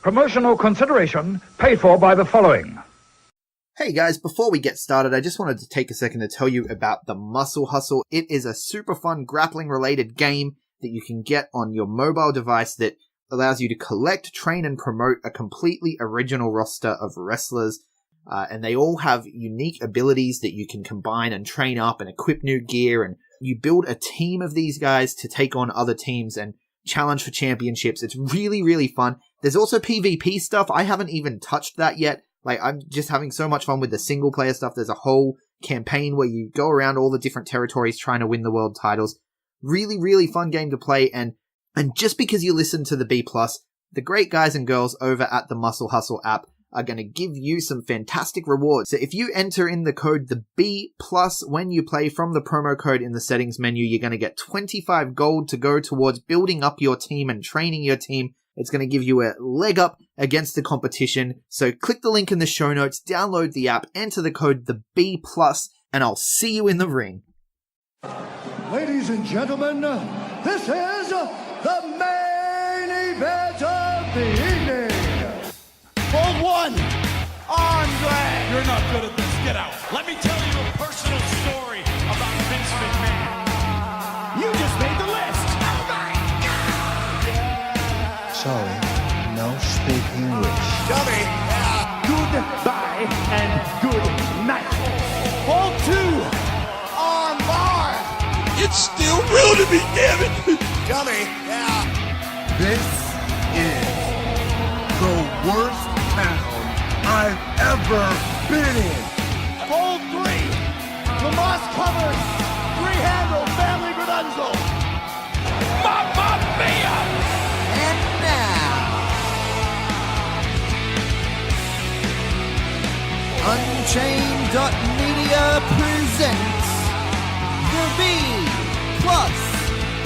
Promotional consideration paid for by the following. Hey guys, before we get started, I just wanted to take a second to tell you about the Muscle Hustle. It is a super fun grappling related game that you can get on your mobile device that allows you to collect, train, and promote a completely original roster of wrestlers. And they all have unique abilities that you can combine and train up and equip new gear. And you build a team of these guys to take on other teams and challenge for championships. It's really, really fun. There's also PvP stuff. I haven't even touched that yet. Like, I'm just having so much fun with the single player stuff. There's a whole campaign where you go around all the different territories trying to win the world titles. Really, really fun game to play. And just because you listen to the B+, the great guys and girls over at the Muscle Hustle app are going to give you some fantastic rewards. So if you enter in the code the B+ when you play from the promo code in the settings menu, you're going to get 25 gold to go towards building up your team and training your team. It's going to give you a leg up against the competition. So click the link in the show notes, download the app, enter the code the B+, and I'll see you in the ring. Ladies and gentlemen, this is the main event of the evening. Hold one, Andre. You're not good at this. Get out. Let me tell you a personal story about Vince McMahon. You just made the list. Oh my God! Sorry, no speak English. Dummy. Goodbye and good night. Hold two, arm bar. It's still real to me, damn it! Dummy. This is the worst town I've ever been in. Hold three, Lamas covers, three-handle family Gradunzel. Mamma mia! And now, Unchained.media presents the B+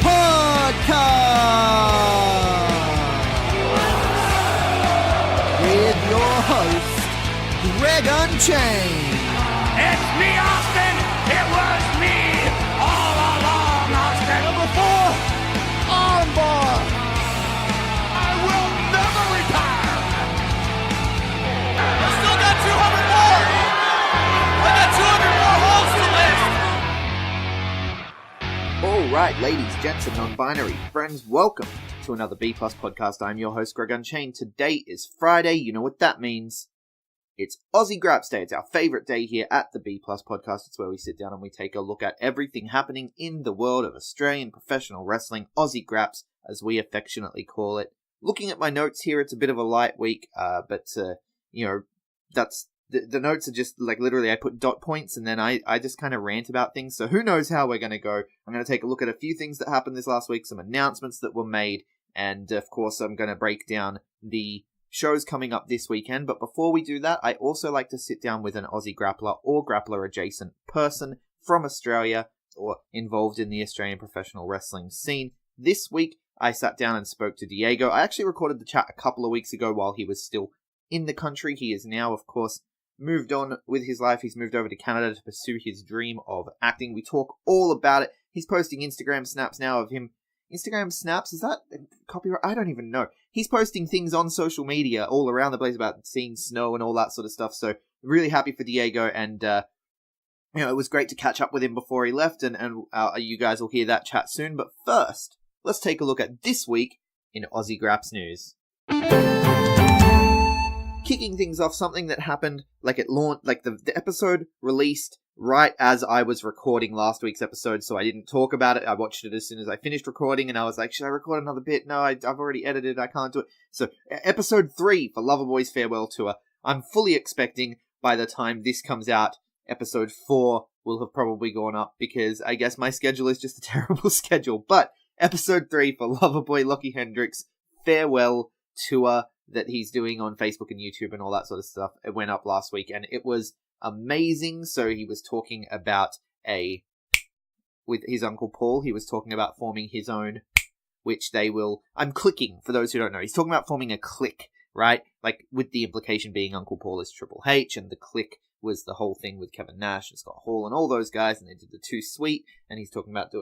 Podcast with your host, Greg Unchained. It's me, Austin! It was me all along, Austin! Number 4, armbar. I will never retire! I still got 200 more. I got 200 more holes to list. Alright, ladies, gents, and non-binary friends, welcome to another B+ podcast. I'm your host, Greg Unchained. Today is Friday. You know what that means. It's Aussie Grapps Day. It's our favourite day here at the B+ podcast. It's where we sit down and we take a look at everything happening in the world of Australian professional wrestling, Aussie Grapps, as we affectionately call it. Looking at my notes here, it's a bit of a light week, but that's... The notes are just, like, literally I put dot points and then I just kind of rant about things. So who knows how we're going to go. I'm going to take a look at a few things that happened this last week, some announcements that were made, and of course I'm going to break down the shows coming up this weekend. But before we do that, I also like to sit down with an Aussie grappler or grappler adjacent person from Australia or involved in the Australian professional wrestling scene. This week I sat down and spoke to Diego. I actually recorded the chat a couple of weeks ago while he was still in the country. He is now, of course, moved on with his life. He's moved over to Canada to pursue his dream of acting. We talk all about it. He's posting Instagram snaps now of him. Instagram snaps? Is that copyright? I don't even know. He's posting things on social media all around the place about seeing snow and all that sort of stuff. So really happy for Diego. And, it was great to catch up with him before he left. And you guys will hear that chat soon. But first, let's take a look at this week in Aussie Grapps news. Kicking things off, something that happened, like it launched, like the episode released right as I was recording last week's episode, so I didn't talk about it. I watched it as soon as I finished recording, and I was like, should I record another bit? No, I've already edited, I can't do it. So, episode 3 for Loverboy's farewell tour. I'm fully expecting, by the time this comes out, episode 4 will have probably gone up, because I guess my schedule is just a terrible schedule. But, episode 3 for Loverboy Lochy Hendricks' farewell tour that he's doing on Facebook and YouTube and all that sort of stuff. It went up last week and it was amazing. So he was talking about with his uncle Paul, he was talking about forming his own, which they will, I'm clicking for those who don't know. He's talking about forming a clique, right? Like with the implication being Uncle Paul is Triple H and the clique was the whole thing with Kevin Nash and Scott Hall and all those guys. And they did the Too Sweet and he's talking about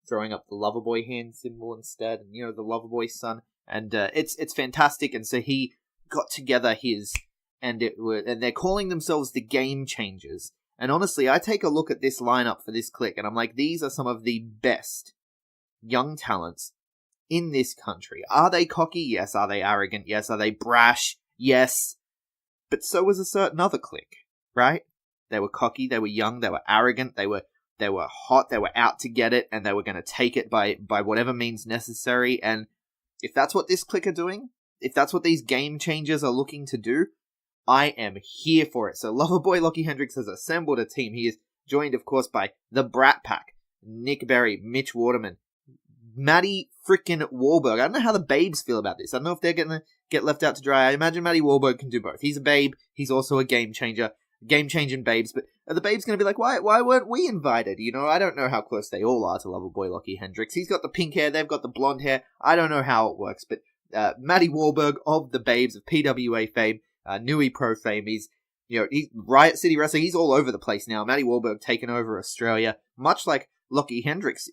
throwing up the Loverboy hand symbol instead and, the Loverboy son. And it's fantastic. And so he got together and they're calling themselves the Game Changers. And honestly, I take a look at this lineup for this clique, and I'm like, these are some of the best young talents in this country. Are they cocky? Yes. Are they arrogant? Yes. Are they brash? Yes. But so was a certain other clique, right? They were cocky, they were young, they were arrogant, they were hot, they were out to get it, and they were going to take it by whatever means necessary. And if that's what this clique are doing, if that's what these Game Changers are looking to do, I am here for it. So Loverboy Lochy Hendricks has assembled a team. He is joined, of course, by the Brat Pack, Nick Berry, Mitch Waterman, Matty frickin' Wahlberg. I don't know how the babes feel about this. I don't know if they're going to get left out to dry. I imagine Matty Wahlberg can do both. He's a babe. He's also a game changer. Game-changing babes. But are the babes going to be like, why weren't we invited? You know, I don't know how close they all are to Loverboy Lochy Hendricks. He's got the pink hair. They've got the blonde hair. I don't know how it works. But Matty Wahlberg of the babes of PWA fame, Nui Pro fame. He's Riot City Wrestling. He's all over the place now. Matty Wahlberg taking over Australia, much like Lochy Hendricks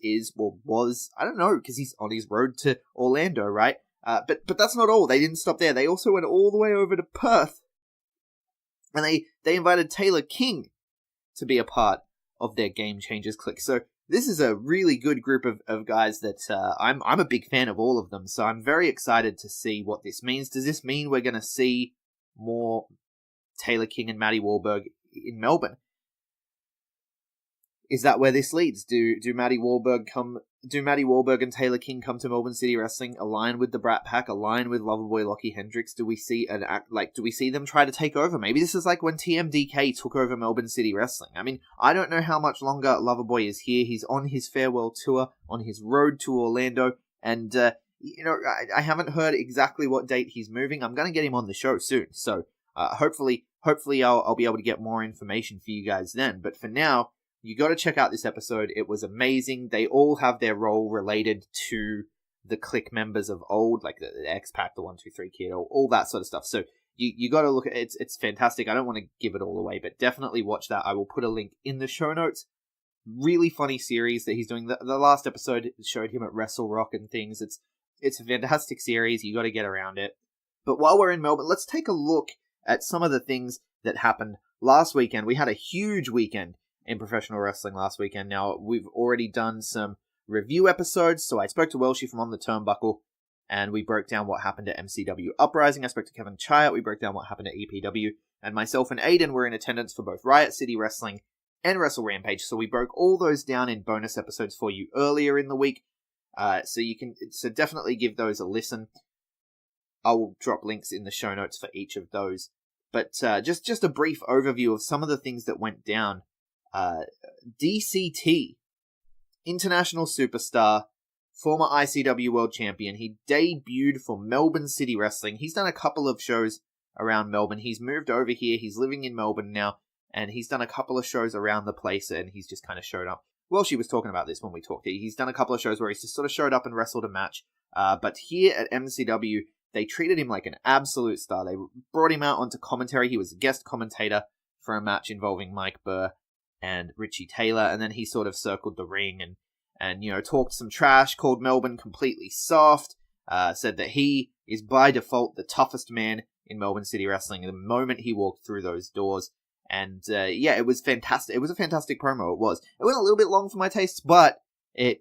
was, I don't know, because he's on his road to Orlando, right? But that's not all. They didn't stop there. They also went all the way over to Perth, and they invited Taylor King to be a part of their Game Changers clique. So this is a really good group of guys that I'm a big fan of all of them. So I'm very excited to see what this means. Does this mean we're going to see more Taylor King and Matty Wahlberg in Melbourne? Is that where this leads? Do Matty Wahlberg and Taylor King come to Melbourne City Wrestling, align with the Brat Pack, align with Loverboy Lochy Hendricks? Do we see them try to take over? Maybe this is like when TMDK took over Melbourne City Wrestling. I mean, I don't know how much longer Loverboy is here. He's on his farewell tour, on his road to Orlando, and I haven't heard exactly what date he's moving. I'm going to get him on the show soon, so hopefully I'll be able to get more information for you guys then. But for now, you got to check out this episode. It was amazing. They all have their role related to the clique members of old, like the X-Pac, the 1-2-3 Kid, all that sort of stuff. So you got to look at it. It's fantastic. I don't want to give it all away, but definitely watch that. I will put a link in the show notes. Really funny series that he's doing. The last episode showed him at Wrestle Rock and things. It's a fantastic series. You got to get around it. But while we're in Melbourne, let's take a look at some of the things that happened last weekend. We had a huge weekend in professional wrestling last weekend. Now, we've already done some review episodes, so I spoke to Welshie from On the Turnbuckle, and we broke down what happened at MCW Uprising. I spoke to Kevin Chiat, we broke down what happened at EPW, and myself and Aiden were in attendance for both Riot City Wrestling and Wrestle Rampage, so we broke all those down in bonus episodes for you earlier in the week, so definitely give those a listen. I will drop links in the show notes for each of those, but just a brief overview of some of the things that went down. DCT, international superstar, former ICW world champion. He debuted for Melbourne City Wrestling. He's done a couple of shows around Melbourne. He's moved over here. He's living in Melbourne now, and he's done a couple of shows around the place, and he's just kind of showed up. Well, she was talking about this when we talked. He's done a couple of shows where he's just sort of showed up and wrestled a match. But here at MCW, they treated him like an absolute star. They brought him out onto commentary. He was a guest commentator for a match involving Mike Burr and Richie Taylor, and then he sort of circled the ring and talked some trash, called Melbourne completely soft, said that he is by default the toughest man in Melbourne City Wrestling the moment he walked through those doors. And it was fantastic. It was a fantastic promo. It went a little bit long for my tastes, but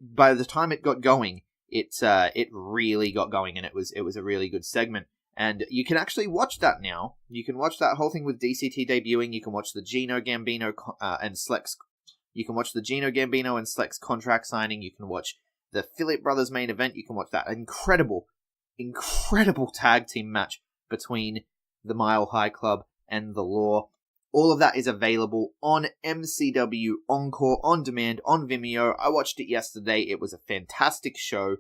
by the time it got going, it really got going, and it was a really good segment. And you can actually watch that now. You can watch that whole thing with DCT debuting. You can watch the Gino Gambino and Slex. You can watch the Gino Gambino and Slex contract signing. You can watch the Phillip Brothers main event. You can watch that incredible tag team match between the Mile High Club and the Law. All of that is available on MCW Encore on demand on Vimeo. I watched it yesterday. It was a fantastic show.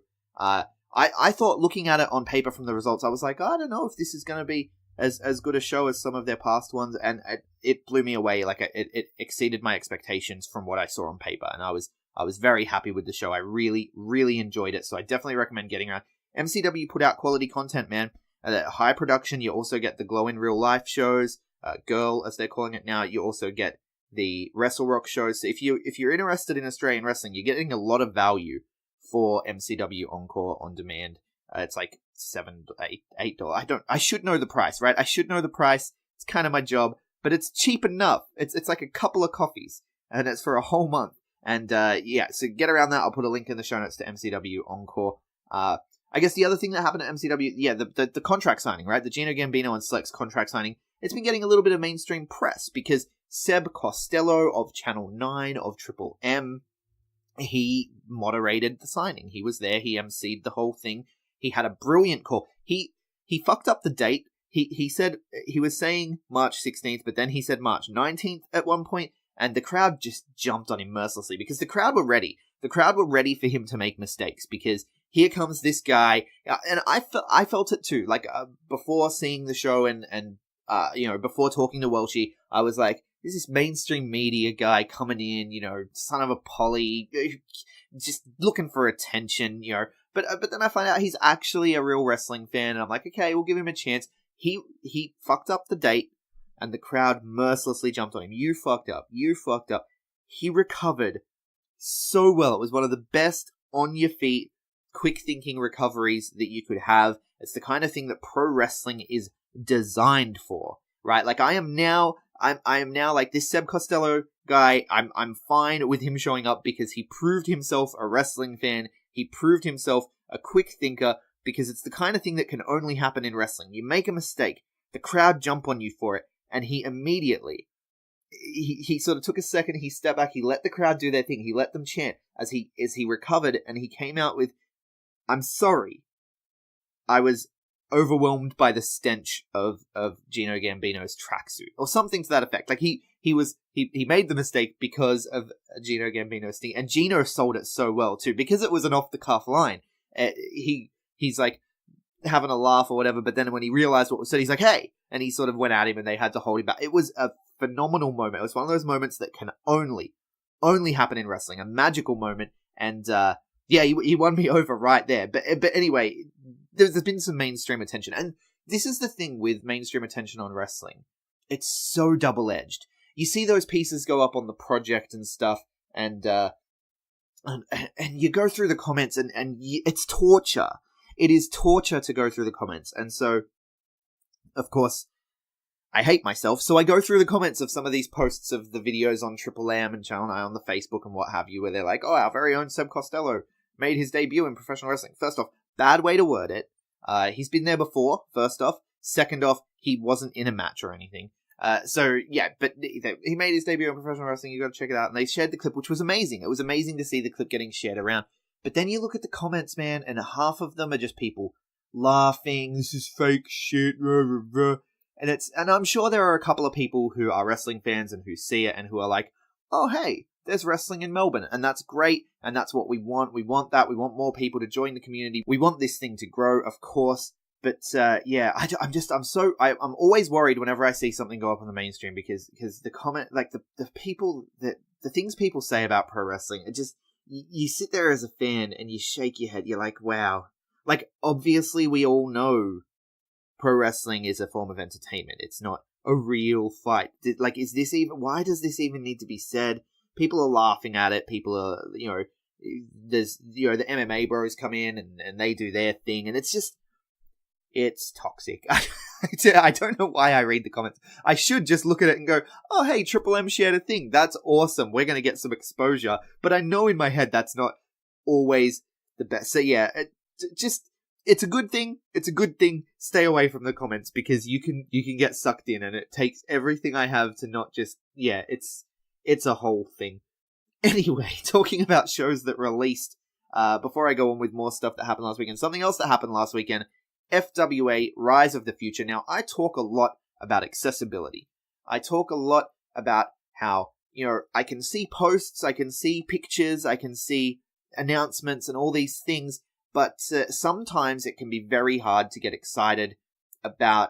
I thought, looking at it on paper from the results, I was like, I don't know if this is going to be as good a show as some of their past ones, and it blew me away. Like, it exceeded my expectations from what I saw on paper, and I was very happy with the show. I really, really enjoyed it, so I definitely recommend getting around. MCW put out quality content, man. High production. You also get the Glow in Real Life shows, Girl, as they're calling it now. You also get the Wrestle Rock shows. So if you're interested in Australian wrestling, you're getting a lot of value for MCW Encore on demand. It's like $7, $8. I should know the price, right? I should know the price. It's kind of my job, but it's cheap enough. It's like a couple of coffees, and it's for a whole month. And so get around that. I'll put a link in the show notes to MCW Encore. I guess the other thing that happened at MCW, the contract signing, right? The Gino Gambino and Slex contract signing. It's been getting a little bit of mainstream press because Seb Costello of Channel 9 of Triple M, he moderated the signing. He was there. He emceed the whole thing. He had a brilliant call. He fucked up the date. He said he was saying March 16th, but then he said March 19th at one point, and the crowd just jumped on him mercilessly because the crowd were ready. The crowd were ready for him to make mistakes because here comes this guy, and I felt it too. Like before seeing the show and before talking to Welchie, I was like, there's this mainstream media guy coming in, son of a Polly, just looking for attention, But then I find out he's actually a real wrestling fan, and I'm like, okay, we'll give him a chance. He fucked up the date, and the crowd mercilessly jumped on him. You fucked up. He recovered so well. It was one of the best on your feet, quick thinking recoveries that you could have. It's the kind of thing that pro wrestling is designed for, right? Like I am now like this Seb Costello guy. I'm fine with him showing up because he proved himself a wrestling fan. He proved himself a quick thinker because it's the kind of thing that can only happen in wrestling. You make a mistake, the crowd jump on you for it, and he immediately, he sort of took a second, he stepped back, he let the crowd do their thing, he let them chant as he recovered, and he came out with, I'm sorry, I was overwhelmed by the stench of Gino Gambino's tracksuit, or something to that effect. Like he made the mistake because of Gino Gambino's thing, and Gino sold it so well too because it was an off the cuff line. He's like having a laugh or whatever, but then when he realized what was said, he's like, "Hey!" and he sort of went at him, and they had to hold him back. It was a phenomenal moment. It was one of those moments that can only happen in wrestling, a magical moment, and he won me over right there. But anyway, there's been some mainstream attention, and this is the thing with mainstream attention on wrestling. It's so double-edged. You see those pieces go up on the project and stuff, and you go through the comments, and it's torture. It is torture to go through the comments, and so, of course, I hate myself, so I go through the comments of some of these posts of the videos on Triple M and Channel 9 on the Facebook and what have you, where they're like, oh, our very own Seb Costello made his debut in professional wrestling. First off, bad way to word it. He's been there before, first off. Second off, he wasn't in a match or anything. But he made his debut in professional wrestling. You got to check it out. And they shared the clip, which was amazing. It was amazing to see the clip getting shared around. But then you look at the comments, man, and half of them are just people laughing. This is fake shit. Rah, rah, rah. And I'm sure there are a couple of people who are wrestling fans and who see it and who are like, oh, hey, there's wrestling in Melbourne. And that's great. And that's what we want. We want that. We want more people to join the community. We want this thing to grow, of course. But, I'm always worried whenever I see something go up on the mainstream because the comment, like the things people say about pro wrestling, it just, you sit there as a fan and you shake your head. You're like, wow. Like, obviously we all know pro wrestling is a form of entertainment. It's not a real fight. Like, why does this even need to be said? People are laughing at it. People are, there's, the MMA bros come in and they do their thing. And it's just, it's toxic. I don't know why I read the comments. I should just look at it and go, oh, hey, Triple M shared a thing. That's awesome. We're going to get some exposure. But I know in my head that's not always the best. So yeah, it's a good thing. It's a good thing. Stay away from the comments because you can get sucked in and it takes everything I have to not just, it's a whole thing. Anyway, talking about shows that released, before I go on with more stuff that happened last weekend, something else that happened last weekend, FWA Rise of the Future. Now, I talk a lot about accessibility. I talk a lot about how, I can see posts, I can see pictures, I can see announcements and all these things, but sometimes it can be very hard to get excited about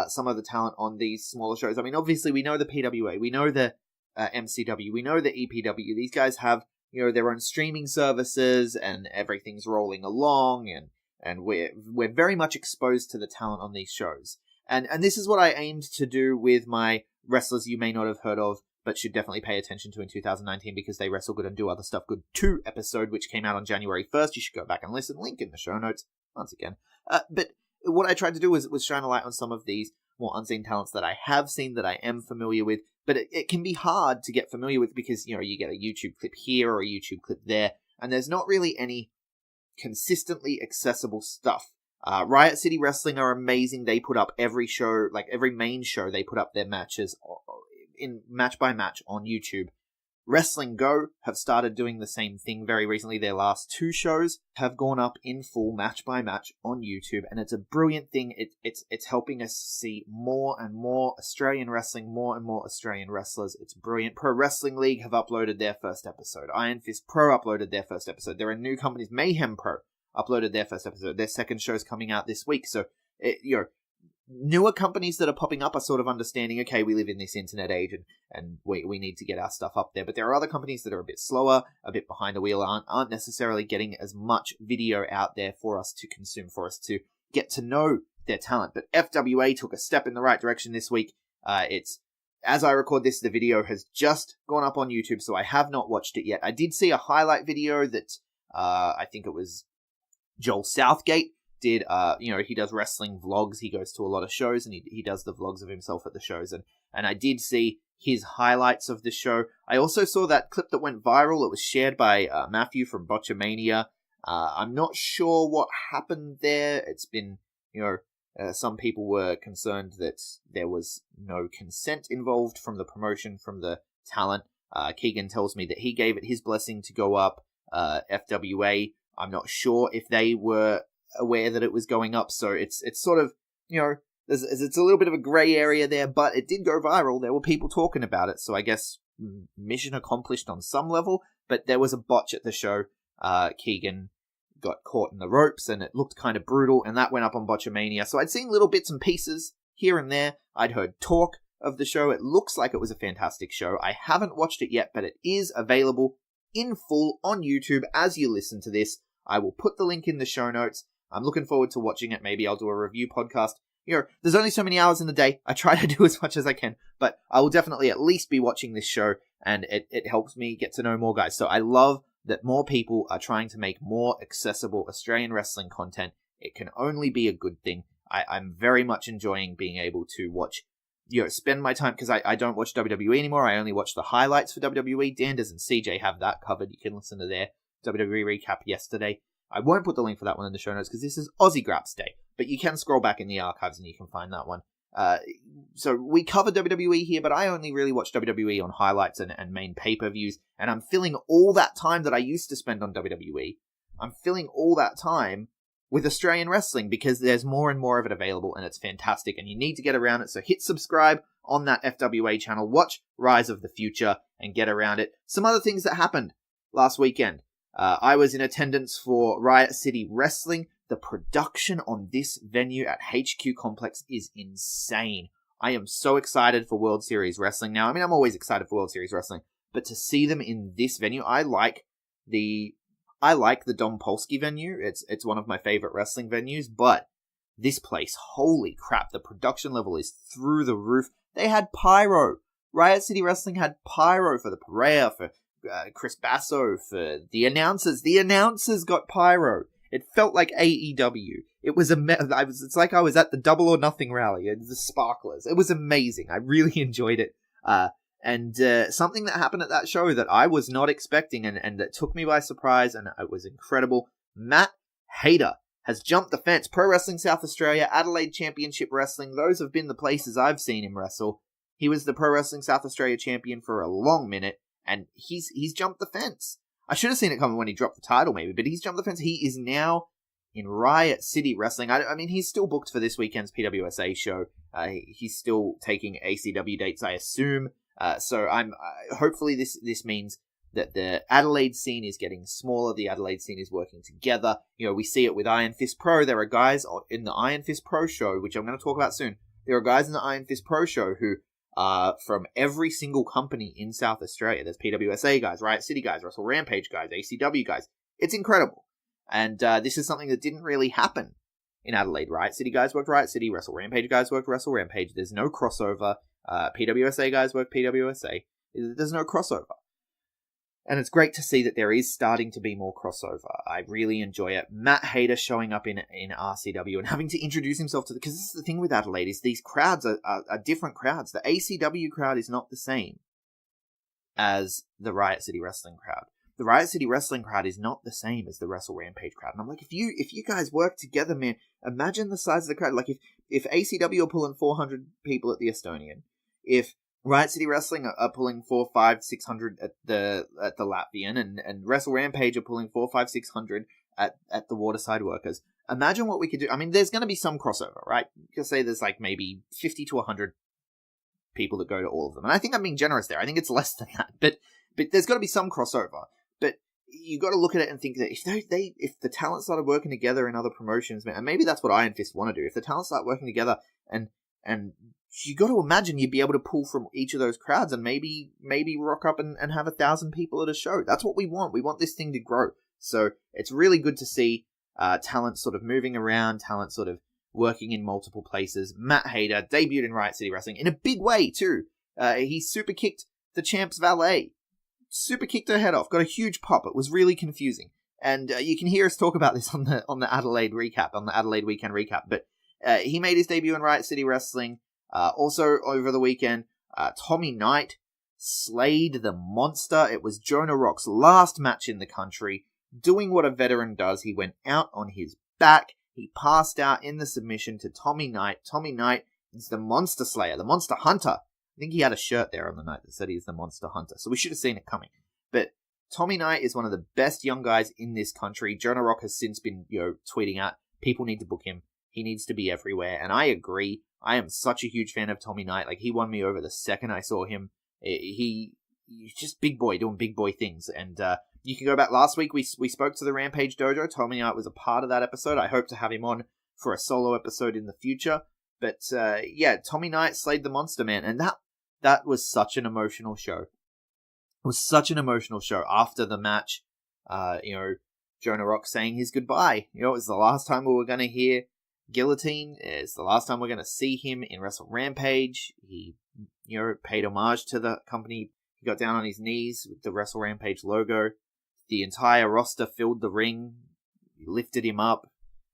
some of the talent on these smaller shows. I mean, obviously, we know the PWA, we know the MCW, we know the EPW. These guys have, their own streaming services and everything's rolling along and we're very much exposed to the talent on these shows. And this is what I aimed to do with my wrestlers you may not have heard of, but should definitely pay attention to in 2019 because they wrestle good and do other stuff good 2 episode, which came out on January 1st. You should go back and listen. Link in the show notes. once again. But what I tried to do was shine a light on some of these more unseen talents that I have seen, that I am familiar with, but it can be hard to get familiar with because, you get a YouTube clip here or a YouTube clip there, and there's not really any consistently accessible stuff. Riot City Wrestling are amazing. They put up every show, like every main show, they put up their matches in match by match on YouTube. Wrestling Go have started doing the same thing very recently. Their last 2 shows have gone up in full match by match on YouTube, and it's a brilliant thing. It's helping us see more and more Australian wrestling, more and more Australian wrestlers. It's brilliant. Pro Wrestling League have uploaded their first episode. Iron Fist Pro uploaded their first episode. There are new companies. Mayhem Pro uploaded their first episode. Their second show's coming out this week. So, newer companies that are popping up are sort of understanding, okay, we live in this internet age and we need to get our stuff up there. But there are other companies that are a bit slower, a bit behind the wheel, aren't necessarily getting as much video out there for us to consume, for us to get to know their talent. But FWA took a step in the right direction this week. As I record this, the video has just gone up on YouTube, so I have not watched it yet. I did see a highlight video that I think it was Joel Southgate did. He does wrestling vlogs. He goes to a lot of shows and he does the vlogs of himself at the shows. And I did see his highlights of the show. I also saw that clip that went viral. It was shared by Matthew from Botchamania. I'm not sure what happened there. It's been, some people were concerned that there was no consent involved from the promotion, from the talent. Keegan tells me that he gave it his blessing to go up. FWA, I'm not sure if they were aware that it was going up, so it's sort of, it's a little bit of a grey area there, but it did go viral. There were people talking about it, so I guess mission accomplished on some level, but there was a botch at the show. Keegan got caught in the ropes, and it looked kind of brutal, and that went up on Botchamania. So I'd seen little bits and pieces here and there. I'd heard talk of the show. It looks like it was a fantastic show. I haven't watched it yet, but it is available in full on YouTube as you listen to this. I will put the link in the show notes. I'm looking forward to watching it. Maybe I'll do a review podcast. There's only so many hours in the day. I try to do as much as I can, but I will definitely at least be watching this show, and it helps me get to know more guys. So I love that more people are trying to make more accessible Australian wrestling content. It can only be a good thing. I'm very much enjoying being able to watch, spend my time, because I don't watch WWE anymore. I only watch the highlights for WWE. Danders and CJ have that covered. You can listen to their WWE recap yesterday. I won't put the link for that one in the show notes because this is Aussie Grapps Day, but you can scroll back in the archives and you can find that one. So we cover WWE here, but I only really watch WWE on highlights and main pay-per-views, and I'm filling all that time that I used to spend on WWE, I'm filling all that time with Australian wrestling because there's more and more of it available, and it's fantastic, and you need to get around it. So hit subscribe on that FWA channel, watch Rise of the Future, and get around it. Some other things that happened last weekend. I was in attendance for Riot City Wrestling. The production on this venue at HQ Complex is insane. I am so excited for World Series Wrestling now. I mean, I'm always excited for World Series Wrestling, but to see them in this venue, I like the Dom Polsky venue. It's one of my favorite wrestling venues, but this place, holy crap, the production level is through the roof. They had pyro. Riot City Wrestling had pyro for the Perea, for Chris Basso, for the announcers. The announcers got pyro. It felt like AEW. It was it's like I was at the Double or Nothing rally and the sparklers. It was amazing. I really enjoyed it. And something that happened at that show that I was not expecting and that took me by surprise, and it was incredible. Matt Hayter has jumped the fence. Pro Wrestling South Australia, Adelaide Championship Wrestling. Those have been the places I've seen him wrestle. He was the Pro Wrestling South Australia champion for a long minute, and he's jumped the fence. I should have seen it coming when he dropped the title, maybe, but he's jumped the fence. He is now in Riot City Wrestling. I mean, he's still booked for this weekend's PWSA show. He's still taking ACW dates, I assume. So hopefully this means that the Adelaide scene is getting smaller. The Adelaide scene is working together. We see it with Iron Fist Pro. There are guys in the Iron Fist Pro show, which I'm going to talk about soon. There are guys in the Iron Fist Pro show who from every single company in South Australia. There's PWSA guys, Riot City guys, Wrestle Rampage guys, ACW guys. It's incredible. And this is something that didn't really happen in Adelaide. Riot City guys worked Riot City, Wrestle Rampage guys worked Wrestle Rampage. There's no crossover. PWSA guys work PWSA. There's no crossover. And it's great to see that there is starting to be more crossover. I really enjoy it. Matt Hayter showing up in RCW and having to introduce himself to because this is the thing with Adelaide is these crowds are different crowds. The ACW crowd is not the same as the Riot City Wrestling crowd. The Riot City Wrestling crowd is not the same as the Wrestle Rampage crowd. And I'm like, if you guys work together, man, imagine the size of the crowd. Like if ACW are pulling 400 people at the Estonian, if Riot City Wrestling are pulling 400, 500, 600 at the Latvian, and Wrestle Rampage are pulling 400, 500, 600 at the Waterside Workers. Imagine what we could do. I mean, there's going to be some crossover, right? You could say there's like maybe 50 to 100 people that go to all of them, and I think I'm being generous there. I think it's less than that, but there's got to be some crossover. But you got to look at it and think that if the talent started working together in other promotions, man, and maybe that's what Iron Fist want to do. If the talent start working together and you got to imagine you'd be able to pull from each of those crowds and maybe rock up and have 1,000 people at a show. That's what we want. We want this thing to grow. So it's really good to see talent sort of moving around, talent sort of working in multiple places. Matt Hayter debuted in Riot City Wrestling in a big way too. He super kicked the champ's valet. Super kicked her head off. Got a huge pop. It was really confusing. And you can hear us talk about this on the Adelaide recap, on the Adelaide weekend recap. But he made his debut in Riot City Wrestling. Also, over the weekend, Tommy Knight slayed the monster. It was Jonah Rock's last match in the country. Doing what a veteran does, he went out on his back. He passed out in the submission to Tommy Knight. Tommy Knight is the Monster Slayer, the Monster Hunter. I think he had a shirt there on the night that said he's the Monster Hunter, so we should have seen it coming. But Tommy Knight is one of the best young guys in this country. Jonah Rock has since been, tweeting out, people need to book him. He needs to be everywhere, and I agree. I am such a huge fan of Tommy Knight. Like, he won me over the second I saw him. He's just big boy, doing big boy things. And you can go back last week, we spoke to the Rampage Dojo. Tommy Knight was a part of that episode. I hope to have him on for a solo episode in the future. But Tommy Knight slayed the monster, man. And that was such an emotional show. It was such an emotional show. After the match, Jonah Rock saying his goodbye. It was the last time we were going to hear Guillotine. It's the last time we're going to see him in Wrestle Rampage. He, paid homage to the company. He got down on his knees with the Wrestle Rampage logo. The entire roster filled the ring. He lifted him up.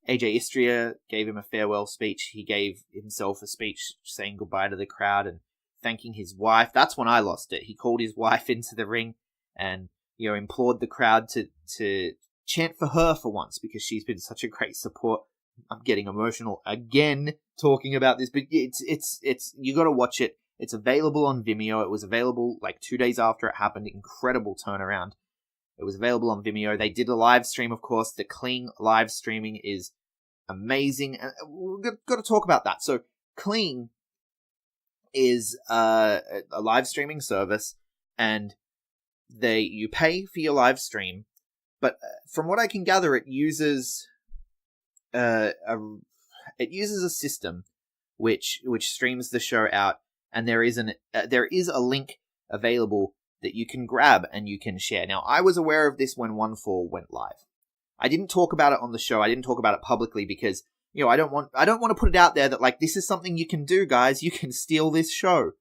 AJ Istria gave him a farewell speech. He gave himself a speech saying goodbye to the crowd and thanking his wife. That's when I lost it. He called his wife into the ring and, implored the crowd to chant for her for once because she's been such a great support. I'm getting emotional again talking about this, but it's you got to watch it. It's available on Vimeo. It was available like 2 days after it happened. Incredible turnaround. It was available on Vimeo. They did a live stream, of course. The Clean live streaming is amazing, and we've got to talk about that. So Clean is a live streaming service, and you pay for your live stream, but from what I can gather, it uses a system which streams the show out, and there is a link available that you can grab and you can share. Now, I was aware of this when 1-4 went live. I didn't talk about it on the show. I didn't talk about it publicly because I don't want to put it out there that like this is something you can do, guys. You can steal this show,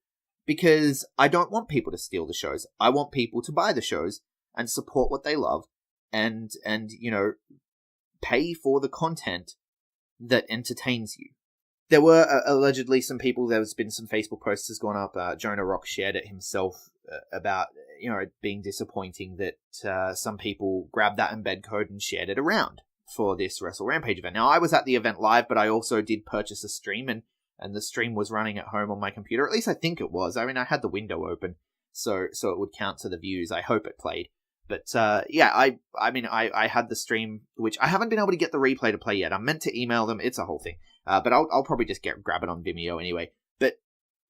because I don't want people to steal the shows. I want people to buy the shows and support what they love, and pay for the content that entertains you. There were allegedly some people, there's been some Facebook posts has gone up. Jonah Rock shared it himself about, it being disappointing that some people grabbed that embed code and shared it around for this Wrestle Rampage event. Now, I was at the event live, but I also did purchase a stream, and the stream was running at home on my computer. At least I think it was. I mean, I had the window open, so it would count to the views. I hope it played. But I had the stream, which I haven't been able to get the replay to play yet. I'm meant to email them. It's a whole thing. But I'll probably just grab it on Vimeo anyway. But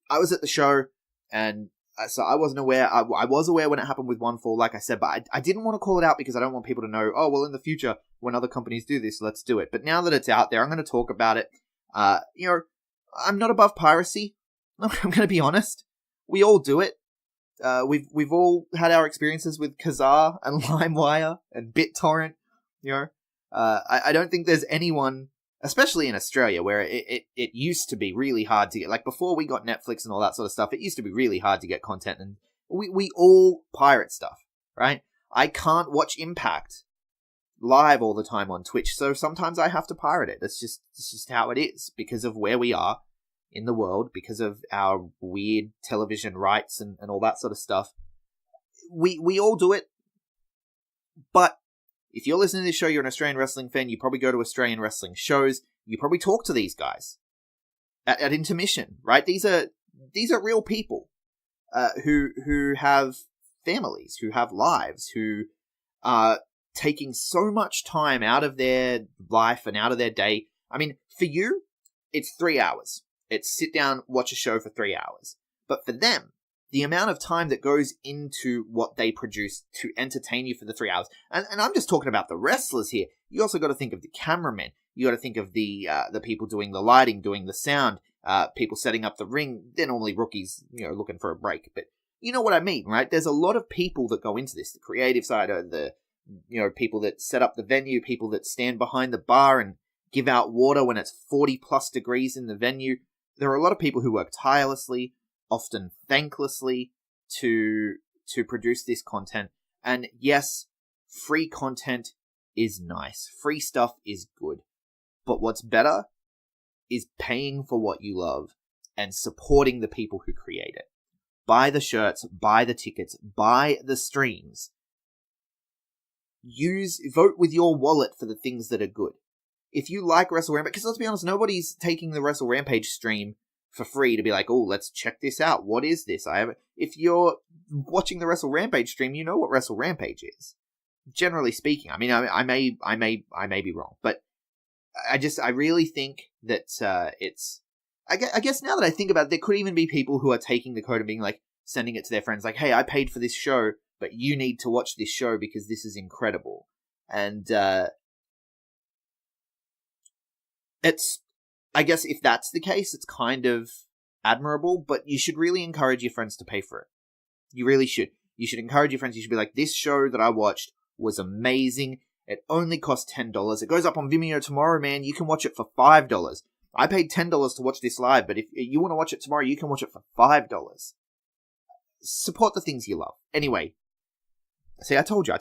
I was at the show, and so I wasn't aware. I was aware when it happened with 1-4, like I said, but I didn't want to call it out because I don't want people to know, oh, well, in the future, when other companies do this, let's do it. But now that it's out there, I'm going to talk about it. I'm not above piracy. I'm going to be honest. We all do it. We've all had our experiences with Kazaa and LimeWire and BitTorrent. I don't think there's anyone, especially in Australia, where it used to be really hard to get, like before we got Netflix and all that sort of stuff, it used to be really hard to get content, and we all pirate stuff, right? I can't watch Impact live all the time on Twitch, so sometimes I have to pirate it. It's just how it is, because of where we are in the world, because of our weird television rights and all that sort of stuff. We all do it, but if you're listening to this show, you're an Australian wrestling fan, you probably go to Australian wrestling shows, you probably talk to these guys at intermission, right? These are real people who have families, who have lives, who are taking so much time out of their life and out of their day. I mean, for you, it's 3 hours. It's sit down, watch a show for 3 hours. But for them, the amount of time that goes into what they produce to entertain you for the 3 hours, and I'm just talking about the wrestlers here. You also got to think of the cameramen. You got to think of the people doing the lighting, doing the sound, people setting up the ring. They're normally rookies, looking for a break. But you know what I mean, right? There's a lot of people that go into this. The creative side, the people that set up the venue, people that stand behind the bar and give out water when it's 40 plus degrees in the venue. There are a lot of people who work tirelessly, often thanklessly, to produce this content. And yes, free content is nice. Free stuff is good. But what's better is paying for what you love and supporting the people who create it. Buy the shirts, buy the tickets, buy the streams. Vote with your wallet for the things that are good. If you like Wrestle Rampage, because let's be honest, nobody's taking the Wrestle Rampage stream for free to be like, oh, let's check this out. What is this? If you're watching the Wrestle Rampage stream, you know what Wrestle Rampage is. Generally speaking, I mean, I may be wrong, but I really think that it's. I guess now that I think about it, there could even be people who are taking the code and being like, sending it to their friends, like, hey, I paid for this show, but you need to watch this show because this is incredible. And it's, I guess if that's the case, it's kind of admirable, but you should really encourage your friends to pay for it. You really should. You should encourage your friends. You should be like, this show that I watched was amazing. It only cost $10. It goes up on Vimeo tomorrow, man. You can watch it for $5. I paid $10 to watch this live, but if you want to watch it tomorrow, you can watch it for $5. Support the things you love. Anyway, see, I told you.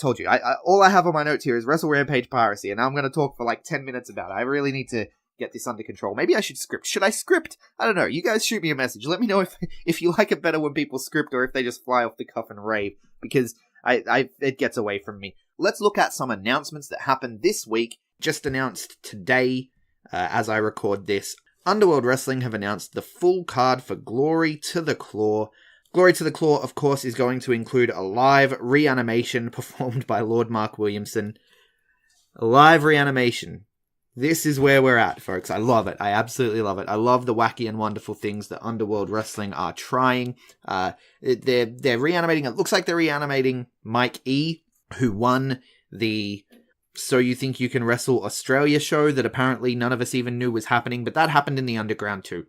All I have on my notes here is Wrestle Rampage Piracy, and now I'm going to talk for like 10 minutes about it. I really need to get this under control. Maybe I should script. Should I script? I don't know. You guys shoot me a message. Let me know if you like it better when people script or if they just fly off the cuff and rave, because it gets away from me. Let's look at some announcements that happened this week. Just announced today, as I record this, Underworld Wrestling have announced the full card for Glory to the Claw. Glory to the Claw, of course, is going to include a live reanimation performed by Lord Mark Williamson. A live reanimation. This is where we're at, folks. I love it. I absolutely love it. I love the wacky and wonderful things that Underworld Wrestling are trying. They're reanimating, it looks like they're reanimating Mike E., who won the So You Think You Can Wrestle Australia show that apparently none of us even knew was happening, but that happened in the underground too.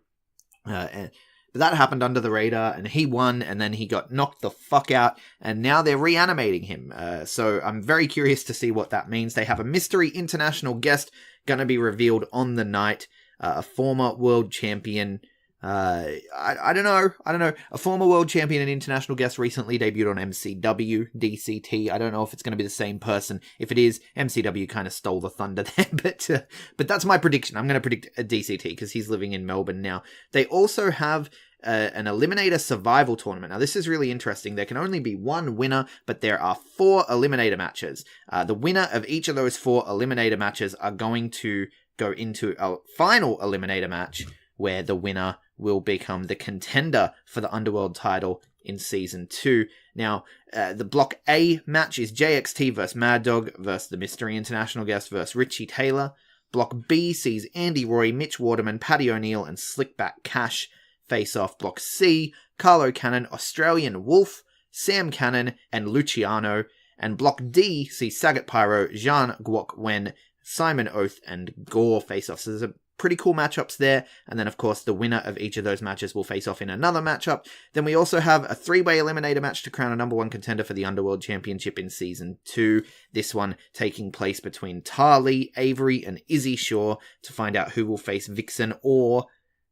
But that happened under the radar, and he won, and then he got knocked the fuck out, and now they're reanimating him. So I'm very curious to see what that means. They have a mystery international guest going to be revealed on the night, a former world champion. I don't know. A former world champion and international guest recently debuted on MCW, DCT. I don't know if it's going to be the same person. If it is, MCW kind of stole the thunder there, but that's my prediction. I'm going to predict a DCT because he's living in Melbourne now. They also have an Eliminator Survival Tournament. Now, this is really interesting. There can only be one winner, but there are 4 Eliminator matches. The winner of each of those 4 Eliminator matches are going to go into a final Eliminator match where the winner will become the contender for the Underworld title in Season 2. Now, the Block A match is JXT vs. Mad Dog vs. the Mystery International Guest vs. Richie Taylor. Block B sees Andy Roy, Mitch Waterman, Paddy O'Neill, and Slickback Cash face off. Block C, Carlo Cannon, Australian Wolf, Sam Cannon, and Luciano. And Block D sees Sagat Pyro, Jean Guok Wen, Simon Oath, and Gore face off. So there's a pretty cool matchups there. And then, of course, the winner of each of those matches will face off in another matchup. Then we also have a 3-way eliminator match to crown a number 1 contender for the Underworld Championship in Season 2. This one taking place between Tarly, Avery, and Izzy Shaw to find out who will face Vixen or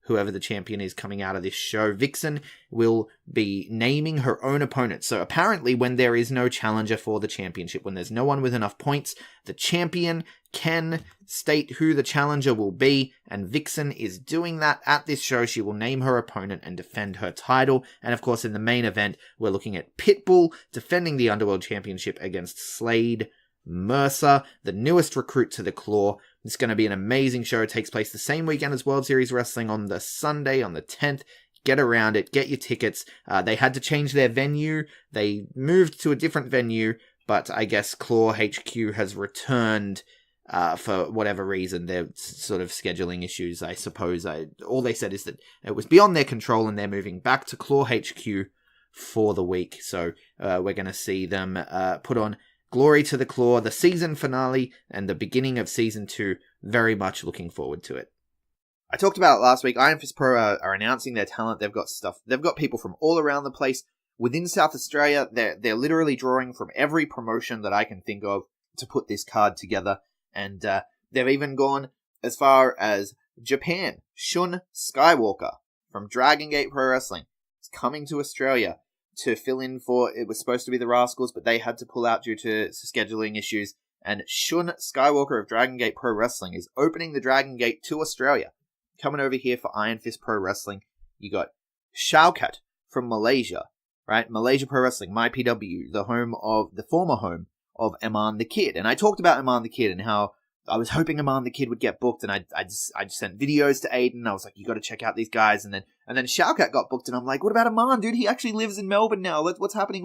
whoever the champion is coming out of this show. Vixen will be naming her own opponent. So apparently when there is no challenger for the championship, when there's no one with enough points, the champion can state who the challenger will be, and Vixen is doing that at this show. She will name her opponent and defend her title. And of course, in the main event, we're looking at Pitbull defending the Underworld Championship against Slade Mercer, the newest recruit to the Claw. It's going to be an amazing show. It takes place the same weekend as World Series Wrestling on the Sunday, on the 10th. Get around it. Get your tickets. They had to change their venue. They moved to a different venue, but I guess Claw HQ has returned for whatever reason. They're sort of scheduling issues, I suppose. All they said is that it was beyond their control and they're moving back to Claw HQ for the week. So we're going to see them put on Glory to the Claw, the season finale, and the beginning of season 2. Very much looking forward to it. I talked about it last week. Iron Fist Pro are announcing their talent. They've got stuff. They've got people from all around the place. Within South Australia, they're literally drawing from every promotion that I can think of to put this card together. And they've even gone as far as Japan. Shun Skywalker from Dragon Gate Pro Wrestling is coming to Australia to fill in for, it was supposed to be the Rascals, but they had to pull out due to scheduling issues. And Shun Skywalker of Dragon Gate Pro Wrestling is opening the Dragon Gate to Australia. Coming over here for Iron Fist Pro Wrestling, you got Shaukat from Malaysia, right? Malaysia Pro Wrestling, MyPW, the former home of Iman the Kid. And I talked about Iman the Kid and how I was hoping Iman the Kid would get booked, and I just sent videos to Aiden. I was like, you got to check out these guys, and then Shaukat got booked, and I'm like, what about Iman, dude? He actually lives in Melbourne now. What's happening?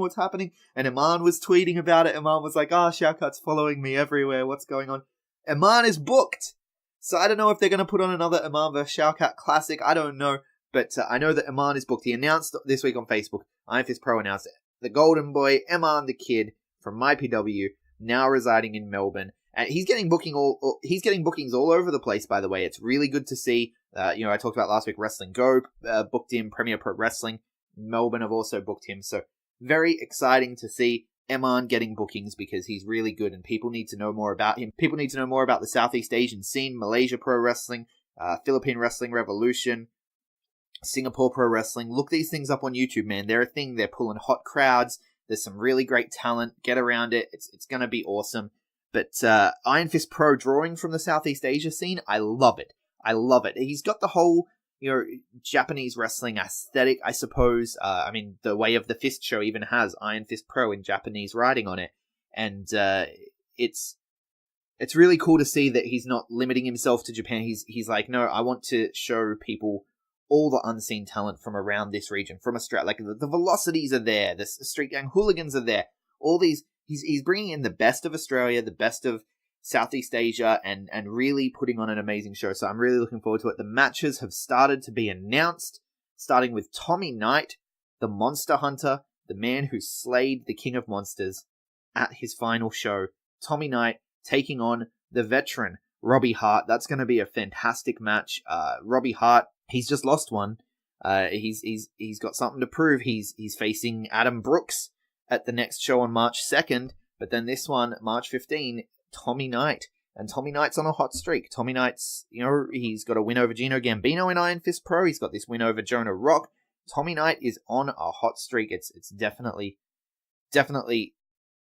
And Iman was tweeting about it. Iman was like, Shaukat's following me everywhere. What's going on? Iman is booked, so I don't know if they're going to put on another Iman vs Shaukat classic. I don't know, but I know that Iman is booked. He announced this week on Facebook. Iron Fist Pro announced it. The Golden Boy, Iman the Kid from MyPW, now residing in Melbourne. And he's getting bookings all over the place, by the way. It's really good to see. I talked about last week, Wrestling Go booked him, Premier Pro Wrestling. Melbourne have also booked him. So very exciting to see Eman getting bookings because he's really good and people need to know more about him. People need to know more about the Southeast Asian scene, Malaysia Pro Wrestling, Philippine Wrestling Revolution, Singapore Pro Wrestling. Look these things up on YouTube, man. They're a thing. They're pulling hot crowds. There's some really great talent. Get around it. It's going to be awesome. But Iron Fist Pro drawing from the Southeast Asia scene, I love it. I love it. He's got the whole, Japanese wrestling aesthetic, I suppose. The Way of the Fist show even has Iron Fist Pro in Japanese writing on it. And it's really cool to see that he's not limiting himself to Japan. He's like, no, I want to show people all the unseen talent from around this region, from Australia. Like, the Velocities are there, the Street Gang Hooligans are there, all these. He's bringing in the best of Australia, the best of Southeast Asia, and really putting on an amazing show. So I'm really looking forward to it. The matches have started to be announced, starting with Tommy Knight, the Monster Hunter, the man who slayed the King of Monsters at his final show. Tommy Knight taking on the veteran Robbie Hart. That's going to be a fantastic match. Robbie Hart, he's just lost one. He's got something to prove. He's facing Adam Brooks at the next show on March 2nd, but then this one, March 15, Tommy Knight. And Tommy Knight's on a hot streak. Tommy Knight's, he's got a win over Gino Gambino in Iron Fist Pro. He's got this win over Jonah Rock. Tommy Knight is on a hot streak. It's definitely,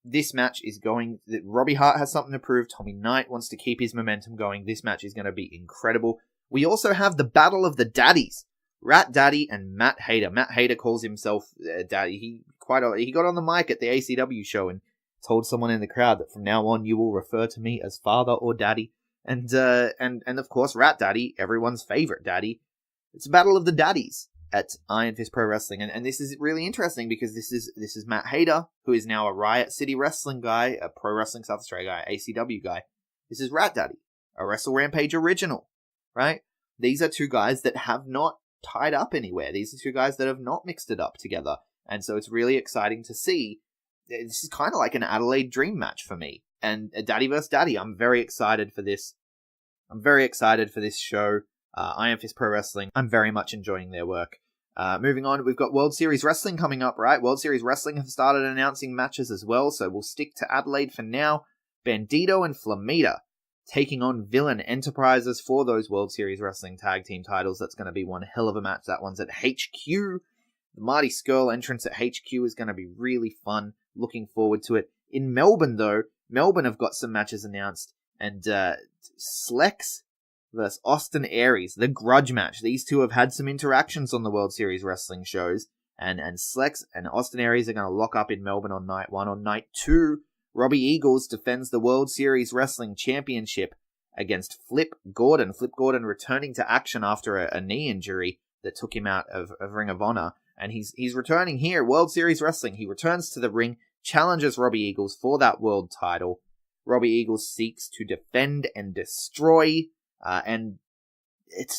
this match is going, Robbie Hart has something to prove. Tommy Knight wants to keep his momentum going. This match is going to be incredible. We also have the Battle of the Daddies. Rat Daddy and Matt Hayter. Matt Hayter calls himself Daddy. He got on the mic at the ACW show and told someone in the crowd that from now on you will refer to me as Father or Daddy. And of course Rat Daddy, everyone's favorite daddy. It's a Battle of the Daddies at Iron Fist Pro Wrestling, and this is really interesting because this is Matt Hayter, who is now a Riot City Wrestling guy, a Pro Wrestling South Australia guy, ACW guy. This is Rat Daddy, a Wrestle Rampage original, right? These are two guys that have not tied up anywhere. These are two guys that have not mixed it up together. And so it's really exciting to see. This is kind of like an Adelaide dream match for me. And Daddy vs. Daddy, I'm very excited for this. I'm very excited for this show. Iron Fist Pro Wrestling, I'm very much enjoying their work. Moving on, we've got World Series Wrestling coming up, right? World Series Wrestling have started announcing matches as well, so we'll stick to Adelaide for now. Bandito and Flamita taking on Villain Enterprises for those World Series Wrestling Tag Team titles. That's going to be one hell of a match. That one's at HQ. The Marty Scurll entrance at HQ is going to be really fun. Looking forward to it. In Melbourne, though, Melbourne have got some matches announced. And Slex versus Austin Aries, the grudge match. These two have had some interactions on the World Series Wrestling shows. And Slex and Austin Aries are going to lock up in Melbourne on night 1. On night 2, Robbie Eagles defends the World Series Wrestling Championship against Flip Gordon. Flip Gordon returning to action after a knee injury that took him out of Ring of Honor. And he's returning here, World Series Wrestling. He returns to the ring, challenges Robbie Eagles for that world title. Robbie Eagles seeks to defend and destroy, and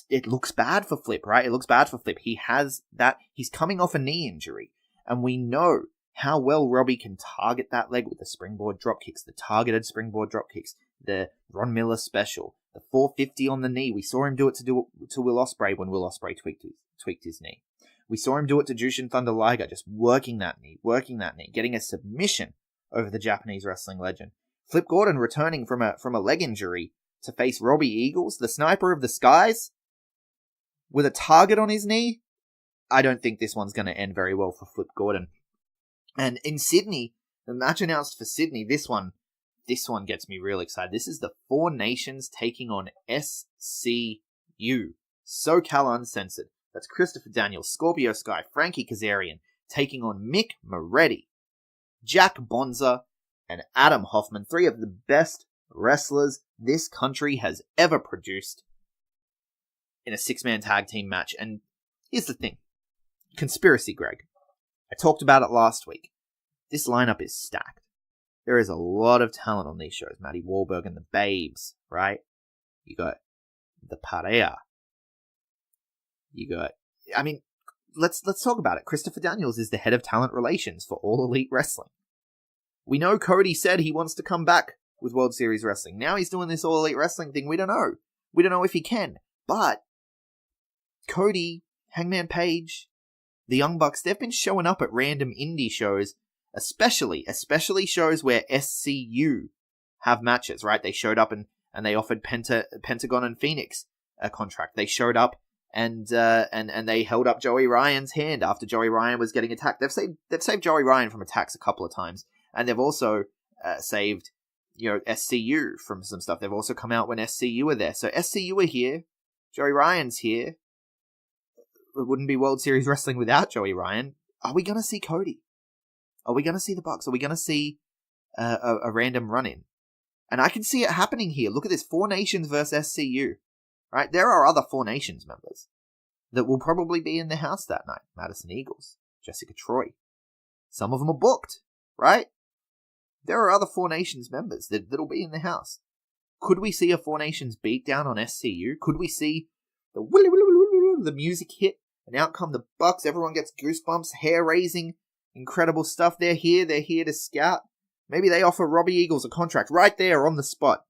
it looks bad for Flip, right? It looks bad for Flip. He's coming off a knee injury, and we know how well Robbie can target that leg with the springboard drop kicks, the targeted springboard drop kicks, the Ron Miller special, the 450 on the knee. We saw him do it to Will Ospreay when Will Ospreay tweaked his knee. We saw him do it to Jushin Thunder Liger, just working that knee, getting a submission over the Japanese wrestling legend. Flip Gordon returning from a leg injury to face Robbie Eagles, the sniper of the skies, with a target on his knee. I don't think this one's going to end very well for Flip Gordon. And in Sydney, the match announced for Sydney, this one gets me real excited. This is the Four Nations taking on SCU, SoCal Uncensored. That's Christopher Daniels, Scorpio Sky, Frankie Kazarian, taking on Mick Moretti, Jack Bonza, and Adam Hoffman, 3 of the best wrestlers this country has ever produced in a 6-man tag team match. And here's the thing. Conspiracy, Greg. I talked about it last week. This lineup is stacked. There is a lot of talent on these shows. Maddie Wahlberg and the Babes, right? You got the Parea. Let's talk about it. Christopher Daniels is the head of talent relations for All Elite Wrestling. We know Cody said he wants to come back with World Series Wrestling. Now he's doing this All Elite Wrestling thing. We don't know. We don't know if he can. But Cody, Hangman Page, the Young Bucks, they've been showing up at random indie shows, especially shows where SCU have matches, right? They showed up and they offered Pentagon and Phoenix a contract. They showed up and they held up Joey Ryan's hand after Joey Ryan was getting attacked. They've saved Joey Ryan from attacks a couple of times, and they've also saved SCU from some stuff. They've also come out when SCU are there. So SCU are here, Joey Ryan's here. It wouldn't be World Series Wrestling without Joey Ryan. Are we gonna see Cody? Are we gonna see the Bucks? Are we gonna see a random run-in? And I can see it happening here. Look at this, Four Nations versus SCU. Right, there are other Four Nations members that will probably be in the house that night. Madison Eagles, Jessica Troy. Some of them are booked, right? There are other Four Nations members that'll be in the house. Could we see a Four Nations beatdown on SCU? Could we see the music hit and out come the Bucks? Everyone gets goosebumps, hair raising, incredible stuff. They're here to scout. Maybe they offer Robbie Eagles a contract right there on the spot.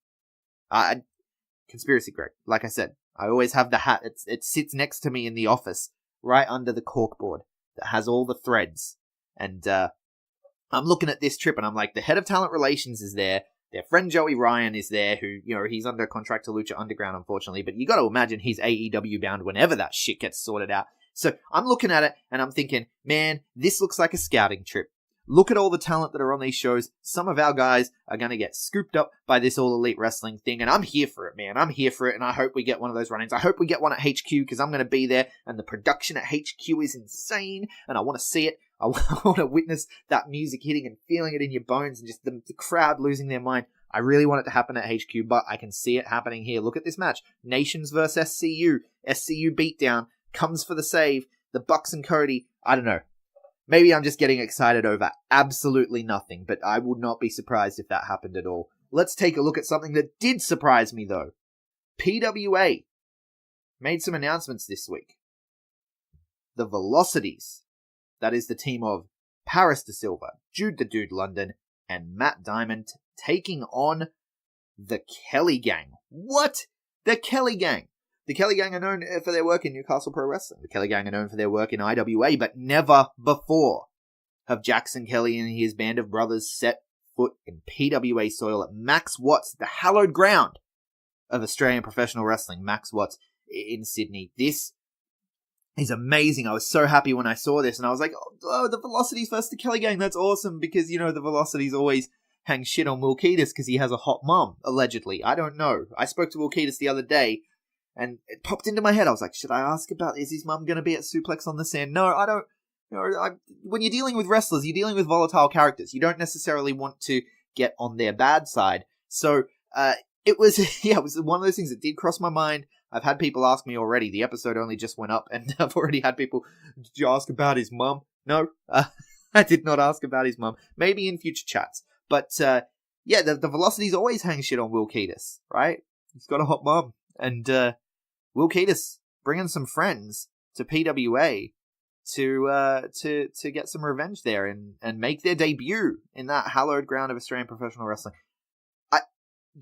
Conspiracy Greg. Like I said, I always have the hat. It sits next to me in the office, right under the corkboard that has all the threads. And I'm looking at this trip and I'm like, the head of talent relations is there. Their friend Joey Ryan is there, who, he's under contract to Lucha Underground, unfortunately, but you got to imagine he's AEW bound whenever that shit gets sorted out. So I'm looking at it and I'm thinking, man, this looks like a scouting trip. Look at all the talent that are on these shows. Some of our guys are going to get scooped up by this All Elite Wrestling thing, and I'm here for it, man. I'm here for it, and I hope we get one of those run-ins. I hope we get one at HQ, because I'm going to be there, and the production at HQ is insane, and I want to see it. I want to witness that music hitting and feeling it in your bones, and just the crowd losing their mind. I really want it to happen at HQ, but I can see it happening here. Look at this match. Nations versus SCU. SCU beatdown. Comes for the save. The Bucks and Cody. I don't know. Maybe I'm just getting excited over absolutely nothing, but I would not be surprised if that happened at all. Let's take a look at something that did surprise me, though. PWA made some announcements this week. The Velocities, that is the team of Paris De Silva, Jude the Dude London, and Matt Diamond, taking on the Kelly Gang. What? The Kelly Gang. The Kelly Gang are known for their work in Newcastle Pro Wrestling. The Kelly Gang are known for their work in IWA, but never before have Jackson Kelly and his band of brothers set foot in PWA soil at Max Watts, the hallowed ground of Australian professional wrestling, Max Watts in Sydney. This is amazing. I was so happy when I saw this, and I was like, oh, the Velocities versus the Kelly Gang, that's awesome, because, you know, the Velocities always hang shit on Will Ketis because he has a hot mum, allegedly. I don't know. I spoke to Will Ketis the other day, and it popped into my head. I was like, should I ask about, is his mum going to be at Suplex on the Sand? No, I don't. You know, when you're dealing with wrestlers, you're dealing with volatile characters. You don't necessarily want to get on their bad side. So, it was one of those things that did cross my mind. I've had people ask me already. The episode only just went up, and I've already had people, did you ask about his mum? No, I did not ask about his mum. Maybe in future chats. But, the Velocities always hang shit on Will Ketis, right? He's got a hot mum. And Will Ketis bringing some friends to PWA to get some revenge there and make their debut in that hallowed ground of Australian professional wrestling.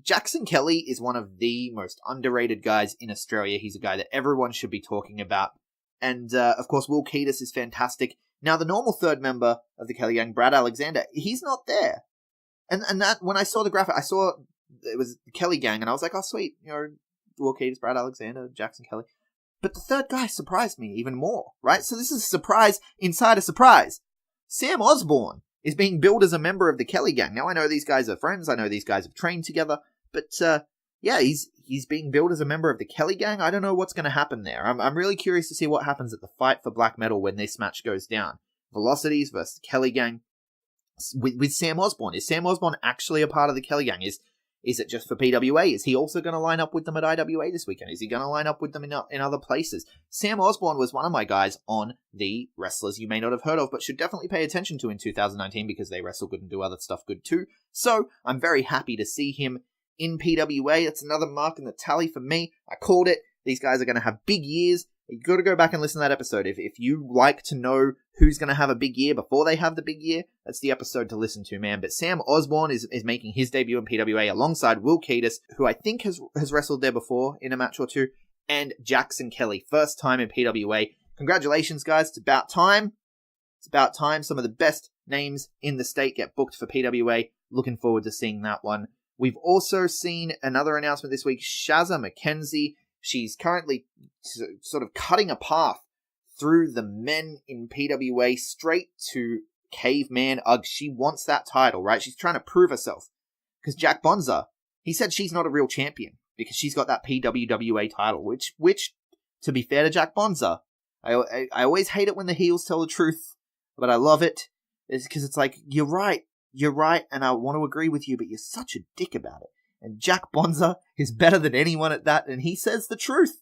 Jackson Kelly is one of the most underrated guys in Australia. He's a guy that everyone should be talking about. And, of course, Will Ketis is fantastic. Now, the normal third member of the Kelly Gang, Brad Alexander, he's not there. And that, when I saw the graphic, I saw it was the Kelly Gang, and I was like, oh, sweet, you know, Will Ketis, Brad Alexander, Jackson Kelly. But the third guy surprised me even more, right? So this is a surprise inside a surprise. Sam Osborne is being billed as a member of the Kelly Gang. Now, I know these guys are friends. I know these guys have trained together. But, he's being billed as a member of the Kelly Gang. I don't know what's going to happen there. I'm really curious to see what happens at the Fight for Black Metal when this match goes down. Velocities versus Kelly Gang with Sam Osborne. Is Sam Osborne actually a part of the Kelly Gang? Is it just for PWA? Is he also going to line up with them at IWA this weekend? Is he going to line up with them in other places? Sam Osborne was one of my guys on the wrestlers you may not have heard of, but should definitely pay attention to in 2019 because they wrestle good and do other stuff good too. So I'm very happy to see him in PWA. It's another mark in the tally for me. I called it. These guys are going to have big years. You've got to go back and listen to that episode. If you like to know who's going to have a big year before they have the big year, that's the episode to listen to, man. But Sam Osborne is making his debut in PWA alongside Will Ketis, who I think has wrestled there before in a match or two, and Jackson Kelly, first time in PWA. Congratulations, guys. It's about time. It's about time. Some of the best names in the state get booked for PWA. Looking forward to seeing that one. We've also seen another announcement this week. Shazza McKenzie. She's currently sort of cutting a path through the men in PWA straight to Caveman Ugg. She wants that title, right? She's trying to prove herself. Because Jack Bonza, he said she's not a real champion because she's got that PWWA title, which to be fair to Jack Bonza, I always hate it when the heels tell the truth, but I love it. It's because it's like, you're right, and I want to agree with you, but you're such a dick about it. And Jack Bonza is better than anyone at that, and he says the truth.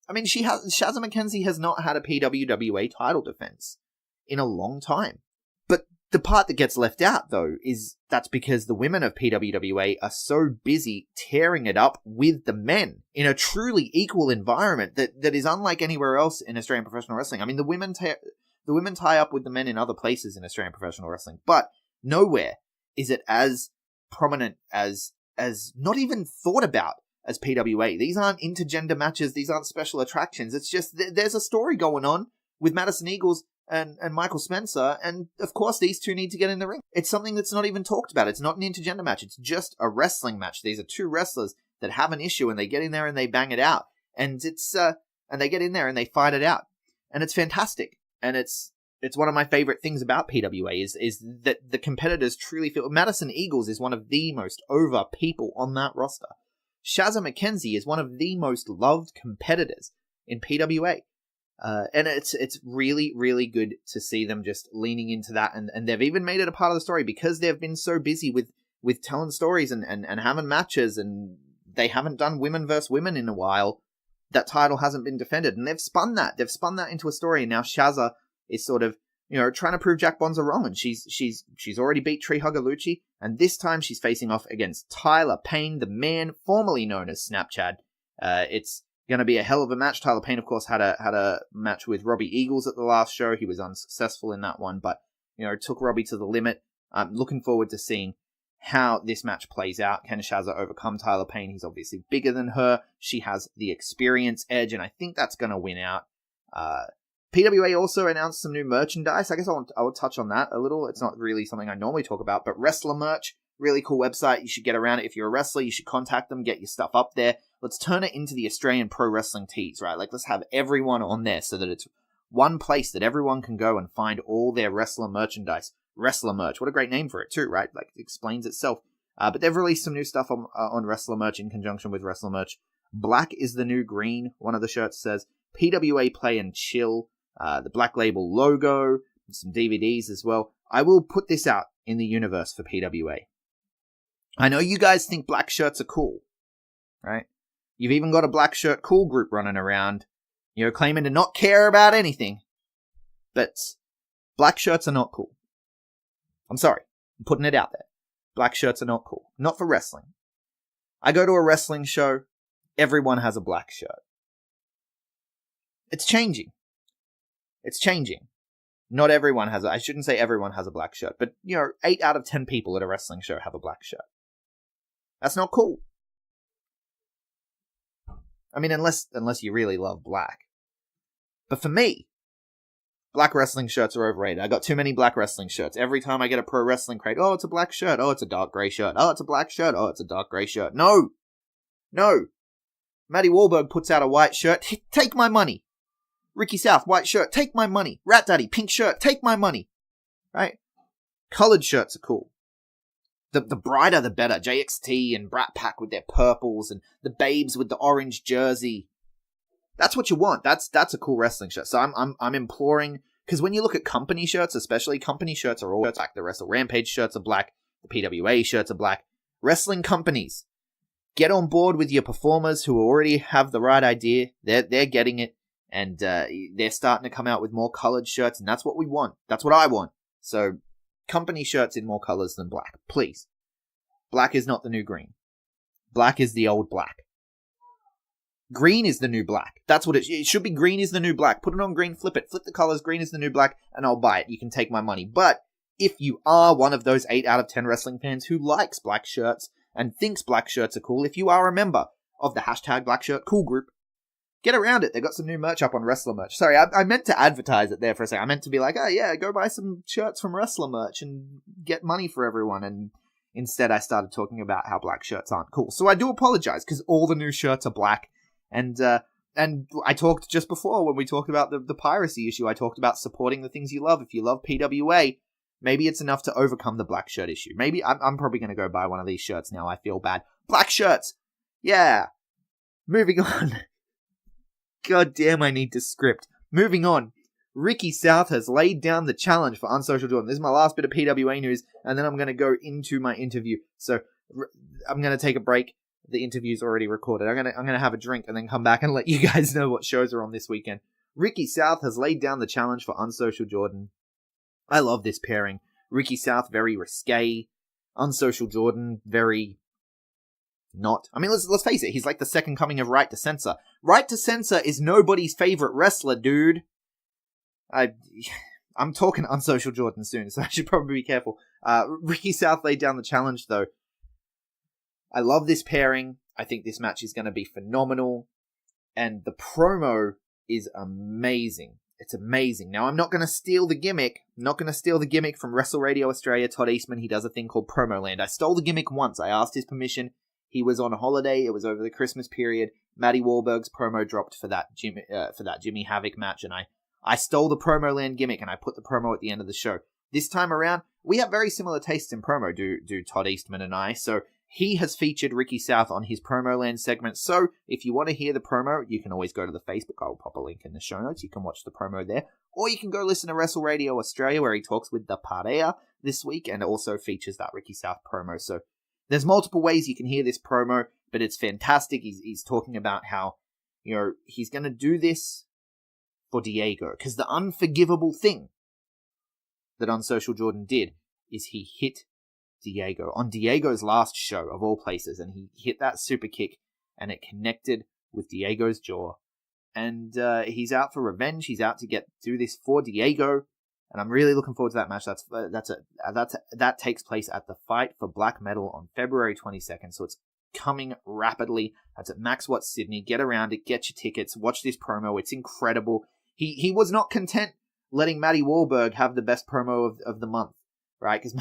I mean, Shazza McKenzie has not had a PWWA title defense in a long time. But the part that gets left out, though, is that's because the women of PWWA are so busy tearing it up with the men in a truly equal environment that is unlike anywhere else in Australian professional wrestling. I mean, the women tie up with the men in other places in Australian professional wrestling, but nowhere is it as prominent as not even thought about as PWA. These aren't intergender matches. These aren't special attractions. It's just there's a story going on with Madison Eagles and Michael Spencer, and of course these two need to get in the ring. It's something that's not even talked about. It's not an intergender match. It's just a wrestling match. These are two wrestlers that have an issue, and they get in there and they bang it out. And and they get in there and they fight it out, and it's fantastic. And it's one of my favorite things about PWA is that the competitors truly feel... Madison Eagles is one of the most over people on that roster. Shazza McKenzie is one of the most loved competitors in PWA. And it's really, really good to see them just leaning into that. And they've even made it a part of the story because they've been so busy with telling stories and having matches, and they haven't done women versus women in a while. That title hasn't been defended, and they've spun that into a story. And now Shazza is sort of, trying to prove Jack Bonza wrong, and she's already beat Tree Hugger Lucci, and this time she's facing off against Tyler Payne, the man formerly known as Snapchat. It's going to be a hell of a match. Tyler Payne, of course, had a match with Robbie Eagles at the last show. He was unsuccessful in that one, but took Robbie to the limit. I'm looking forward to seeing how this match plays out. Can Shazza overcome Tyler Payne? He's obviously bigger than her. She has the experience edge, and I think that's going to win out. PWA also announced some new merchandise. I guess I will touch on that a little. It's not really something I normally talk about, but wrestler merch Really cool website. You should get around it. If you're a wrestler, you should contact them, get your stuff up there. Let's turn it into the Australian Pro Wrestling Tees, right? Like, let's have everyone on there so that it's one place that everyone can go and find all their wrestler merchandise. Wrestler merch. What a great name for it, too, right? Like, it explains itself. But they've released some new stuff on wrestler merch in conjunction with wrestler merch. Black is the new green, one of the shirts says. PWA Play and Chill. The Black Label logo. Some DVDs as well. I will put this out in the universe for PWA. I know you guys think black shirts are cool, right? You've even got a black shirt cool group running around, claiming to not care about anything. But black shirts are not cool. I'm sorry. I'm putting it out there. Black shirts are not cool. Not for wrestling. I go to a wrestling show. Everyone has a black shirt. It's changing. It's changing. Not everyone has I shouldn't say everyone has a black shirt, but 8 out of 10 people at a wrestling show have a black shirt. That's not cool. I mean, unless you really love black. But for me, black wrestling shirts are overrated. I got too many black wrestling shirts. Every time I get a pro wrestling crate, oh, it's a black shirt. Oh, it's a dark grey shirt. Oh, it's a black shirt. Oh, it's a dark grey shirt. No. Matty Wahlberg puts out a white shirt. Take my money. Ricky South, white shirt. Take my money. Rat Daddy, pink shirt. Take my money. Right? Colored shirts are cool. The brighter, the better. JXT and Brat Pack with their purples and the Babes with the orange jersey. That's what you want. That's a cool wrestling shirt. So I'm imploring, because when you look at company shirts, especially, company shirts are all black. The Wrestle Rampage shirts are black. The PWA shirts are black. Wrestling companies, get on board with your performers who already have the right idea. They're getting it, and they're starting to come out with more colored shirts, and that's what we want. That's what I want. So, company shirts in more colors than black, please. Black is not the new green. Black is the old black. Green is the new black. That's what it should be. Green is the new black. Put it on green, flip it. Flip the colors. Green is the new black, and I'll buy it. You can take my money. But if you are one of those 8 out of 10 wrestling fans who likes black shirts and thinks black shirts are cool, if you are a member of the hashtag Black Shirt Cool group, get around it. They got some new merch up on Wrestler Merch. Sorry, I meant to advertise it there for a second. I meant to be like, oh yeah, go buy some shirts from Wrestler Merch and get money for everyone. And instead I started talking about how black shirts aren't cool. So I do apologize, because all the new shirts are black. And I talked just before, when we talked about the piracy issue, I talked about supporting the things you love. If you love PWA, maybe it's enough to overcome the black shirt issue. Maybe I'm probably going to go buy one of these shirts now. I feel bad. Black shirts! Yeah! Moving on. God damn, I need to script. Moving on. Ricky South has laid down the challenge for Unsocial Jordan. This is my last bit of PWA news, and then I'm going to go into my interview. So, I'm going to take a break. The interview's already recorded. I'm gonna have a drink and then come back and let you guys know what shows are on this weekend. Ricky South has laid down the challenge for Unsocial Jordan. I love this pairing. Ricky South, very risque. Unsocial Jordan, very not. I mean, let's face it. He's like the second coming of Right to Censor. Right to Censor is nobody's favorite wrestler, dude. I'm talking Unsocial Jordan soon, so I should probably be careful. Ricky South laid down the challenge, though. I love this pairing. I think this match is going to be phenomenal. And the promo is amazing. It's amazing. Now, I'm not going to steal the gimmick. I'm not going to steal the gimmick from Wrestle Radio Australia. Todd Eastman, he does a thing called Promo Land. I stole the gimmick once. I asked his permission. He was on a holiday. It was over the Christmas period. Matty Wahlberg's promo dropped for that Jimmy Havoc match. And I stole the Promo Land gimmick, and I put the promo at the end of the show. This time around, we have very similar tastes in promo, do Todd Eastman and I. So he has featured Ricky South on his Promo Land segment. So if you want to hear the promo, you can always go to the Facebook. I will pop a link in the show notes. You can watch the promo there. Or you can go listen to Wrestle Radio Australia, where he talks with the Parea this week and also features that Ricky South promo. So there's multiple ways you can hear this promo, but it's fantastic. He's talking about how, he's going to do this for Diego. Because the unforgivable thing that Unsocial Jordan did is he hit Diego on Diego's last show, of all places, and he hit that super kick and it connected with Diego's jaw, and he's out for revenge. He's out to do this for Diego, and I'm really looking forward to that match. That takes place at the Fight for Black Metal on February 22nd, so it's coming rapidly. That's at Max Watts Sydney. Get around it, get your tickets, watch this promo. It's incredible. He was not content letting Matty Wahlberg have the best promo of the month, right? Because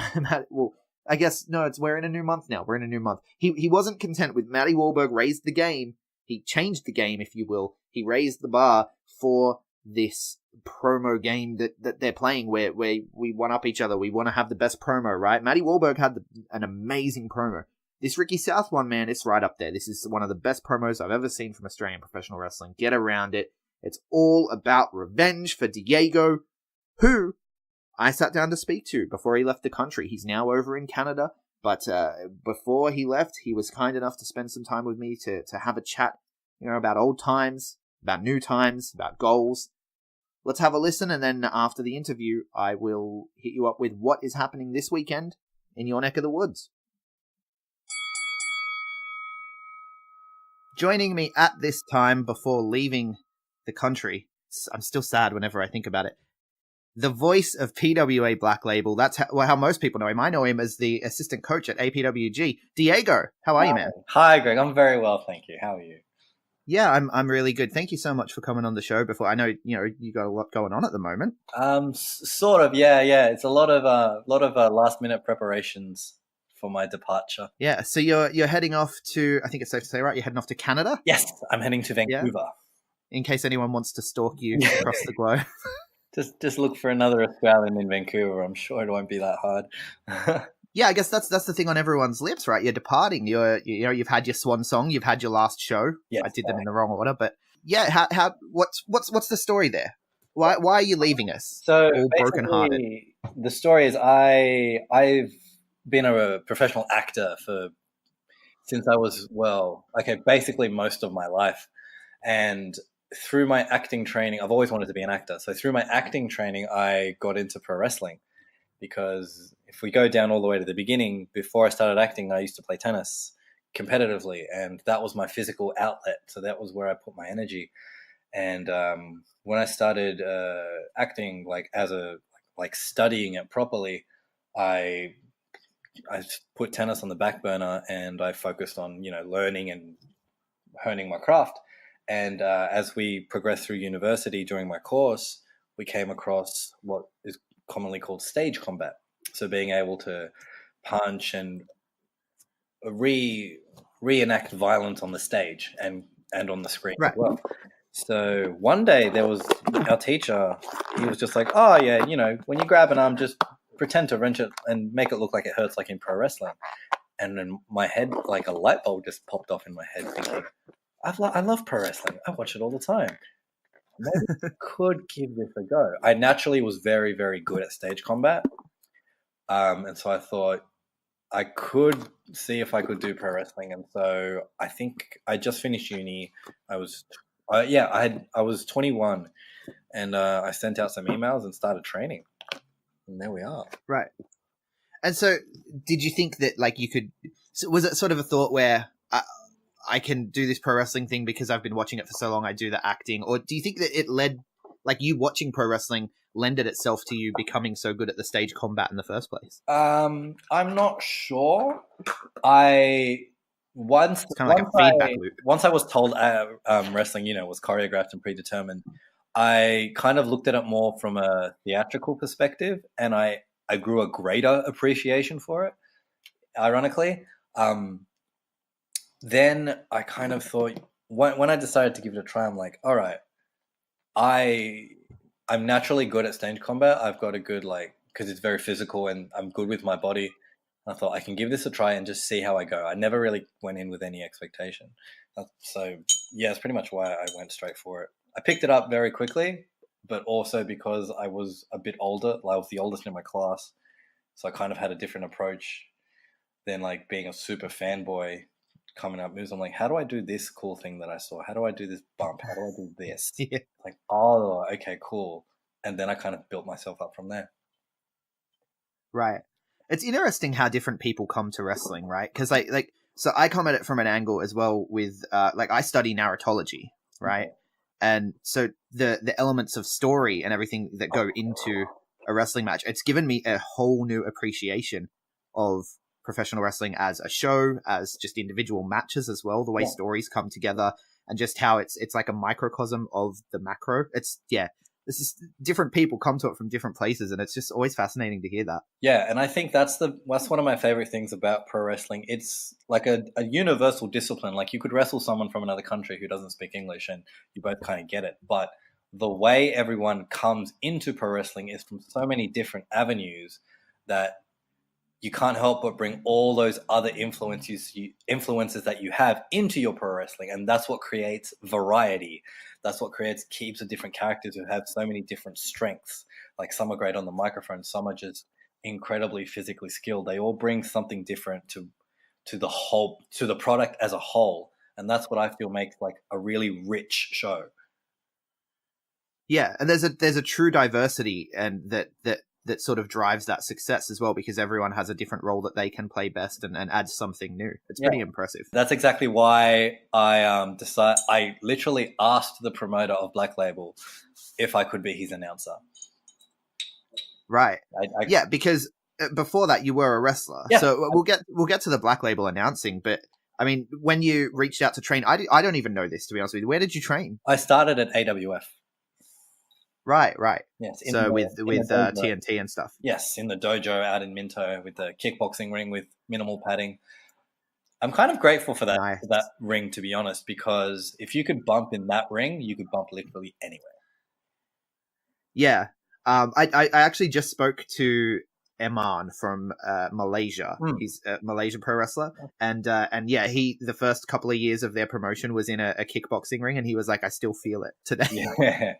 I guess, no, we're in a new month now. We're in a new month. He wasn't content with Matty Wahlberg raised the game. He changed the game, if you will. He raised the bar for this promo game that they're playing where we one-up each other. We want to have the best promo, right? Matty Wahlberg had an amazing promo. This Ricky South one, man, it's right up there. This is one of the best promos I've ever seen from Australian professional wrestling. Get around it. It's all about revenge for Diego, who I sat down to speak to before he left the country. He's now over in Canada, but before he left, he was kind enough to spend some time with me to have a chat, about old times, about new times, about goals. Let's have a listen, and then after the interview, I will hit you up with what is happening this weekend in your neck of the woods. Joining me at this time before leaving the country, I'm still sad whenever I think about it, the voice of PWA Black Label. That's how most people know him. I know him as the assistant coach at APWG. Diego, how are you, man? Hi, Greg. I'm very well, thank you. How are you? Yeah, I'm really good. Thank you so much for coming on the show. Before I know, you got a lot going on at the moment. Sort of, yeah. It's a lot of last minute preparations for my departure. Yeah, so you're heading off to, I think it's safe to say, right? You're heading off to Canada? Yes, I'm heading to Vancouver. Yeah. In case anyone wants to stalk you across the globe. Just look for another Australian in Vancouver. I'm sure it won't be that hard. Yeah, I guess that's the thing on everyone's lips, right? You're departing. You've had your swan song. You've had your last show. Yes, I did them in the wrong order, but yeah. What's the story there? Why are you leaving us? So all brokenhearted. The story is I've been a professional actor since I was basically most of my life, and through my acting training, I've always wanted to be an actor. So through my acting training, I got into pro wrestling. Because if we go down all the way to the beginning, before I started acting, I used to play tennis competitively, and that was my physical outlet. So that was where I put my energy. And when I started acting, studying it properly, I put tennis on the back burner, and I focused on learning and honing my craft. And as we progressed through university during my course, we came across what is commonly called stage combat. So being able to punch and reenact violence on the stage and on the screen as well. So one day there was our teacher, he was just like, oh yeah, when you grab an arm, just pretend to wrench it and make it look like it hurts like in pro wrestling. And in my head, like a light bulb just popped off in my head thinking, I love pro wrestling. I watch it all the time. Maybe I could give this a go. I naturally was very, very good at stage combat. And so I thought I could see if I could do pro wrestling. And so I think I just finished uni. I was 21, and I sent out some emails and started training. And there we are. Right. And so did you think that you could, so was it sort of a thought where I can do this pro wrestling thing because I've been watching it for so long, I do the acting? Or do you think that it led, you watching pro wrestling lended itself to you becoming so good at the stage combat in the first place? I'm not sure. Once I was told wrestling, was choreographed and predetermined, I kind of looked at it more from a theatrical perspective, and I grew a greater appreciation for it, ironically. Then I kind of thought, when I decided to give it a try, I'm like, all right, I'm naturally good at stage combat. I've got a good, because it's very physical and I'm good with my body. I thought I can give this a try and just see how I go. I never really went in with any expectation. So yeah, it's pretty much why I went straight for it. I picked it up very quickly, but also because I was a bit older. I was the oldest in my class. So I kind of had a different approach than being a super fanboy coming up moves. I'm like, how do I do this cool thing that I saw? How do I do this bump? How do I do this? Yeah. Oh, okay, cool. And then I kind of built myself up from there. Right. It's interesting how different people come to wrestling, right? Because so I come at it from an angle as well with, I study narratology, right? Mm-hmm. And so the elements of story and everything that go into a wrestling match, it's given me a whole new appreciation of professional wrestling as a show, as just individual matches as well, the way stories come together, and just how it's like a microcosm of the macro. this is different people come to it from different places, and it's just always fascinating to hear that. Yeah, and I think that's one of my favorite things about pro wrestling. It's like a universal discipline. Like you could wrestle someone from another country who doesn't speak English, and you both kind of get it. But the way everyone comes into pro wrestling is from so many different avenues that you can't help but bring all those other influences that you have into your pro wrestling. And that's what creates variety. That's what creates keeps of different characters who have so many different strengths. Like some are great on the microphone, some are just incredibly physically skilled. They all bring something different to the product as a whole. And that's what I feel makes like a really rich show. Yeah, and there's a true diversity, and that sort of drives that success as well, because everyone has a different role that they can play best and adds something new. It's pretty impressive. That's exactly why I literally asked the promoter of Black Label if I could be his announcer. Right. Yeah, because before that you were a wrestler. Yeah. So we'll get to the Black Label announcing, but I mean, when you reached out to train, I don't even know this, to be honest with you. Where did you train? I started at AWF. Right. Yes. So with TNT and stuff. Yes, in the dojo out in Minto with the kickboxing ring with minimal padding. I'm kind of grateful for that for that ring, to be honest, because if you could bump in that ring, you could bump literally anywhere. Yeah. I actually just spoke to Eman from Malaysia. He's a Malaysian pro wrestler, and yeah, the first couple of years of their promotion was in a kickboxing ring, and he was like, I still feel it today. Yeah.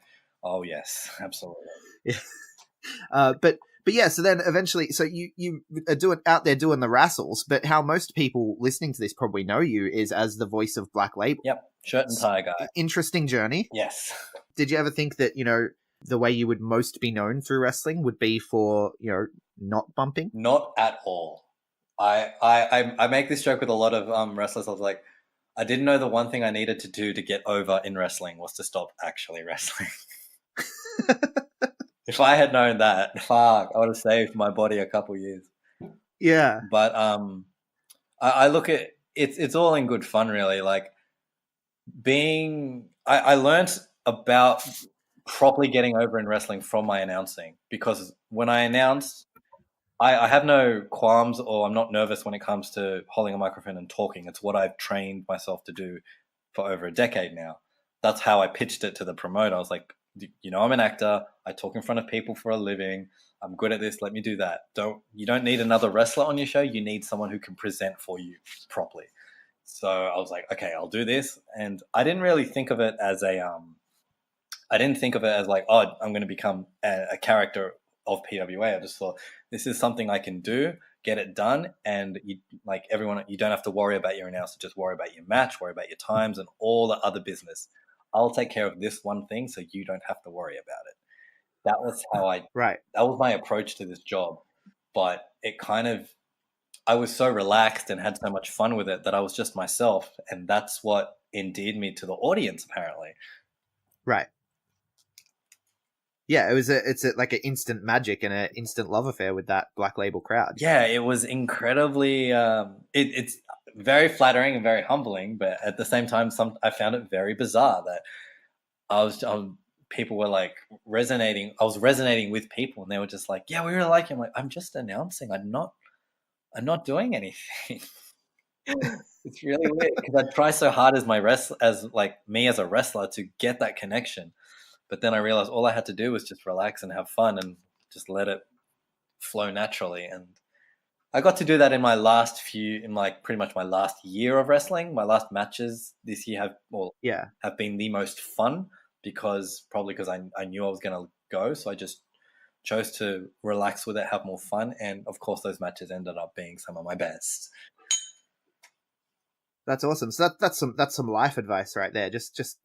Oh yes, absolutely. Yeah. But yeah, so then eventually, so you are out there doing the wrestles, but how most people listening to this probably know you is as the voice of Black Label. Yep, shirt and tie guy. Interesting journey. Yes. Did you ever think that, the way you would most be known through wrestling would be for, not bumping? Not at all. I make this joke with a lot of wrestlers. I was like, I didn't know the one thing I needed to do to get over in wrestling was to stop actually wrestling. If I had known that, fuck, I would have saved my body a couple years. Yeah. But I look at it's all in good fun, really. Like I learned about properly getting over in wrestling from my announcing, because when I announced, I have no qualms, or I'm not nervous when it comes to holding a microphone and talking. It's what I've trained myself to do for over a decade now. That's how I pitched it to the promoter. I was like, I'm an actor. I talk in front of people for a living. I'm good at this. Let me do that. You don't need another wrestler on your show. You need someone who can present for you properly. So I was like, okay, I'll do this. And I didn't really think of it as like, oh, I'm going to become a character of PWA. I just thought this is something I can do, get it done, and you don't have to worry about your announcer. Just worry about your match, worry about your times, and all the other business. I'll take care of this one thing, so you don't have to worry about it. That was how that was my approach to this job. But I was so relaxed and had so much fun with it that I was just myself, and that's what endeared me to the audience, apparently. Right. Yeah, it's like an instant magic and an instant love affair with that Black Label crowd. Yeah, it was incredibly. It's very flattering and very humbling, but at the same time, I found it very bizarre that people were like resonating. I was resonating with people, and they were just like, "Yeah, we really like you." I'm like, "I'm just announcing. I'm not doing anything." It's really weird because I try so hard as me as a wrestler to get that connection. But then I realized all I had to do was just relax and have fun and just let it flow naturally. And I got to do that in pretty much my last year of wrestling. My last matches this year have been the most fun because I knew I was going to go. So I just chose to relax with it, have more fun. And of course, those matches ended up being some of my best. That's awesome. So that's some life advice right there. Just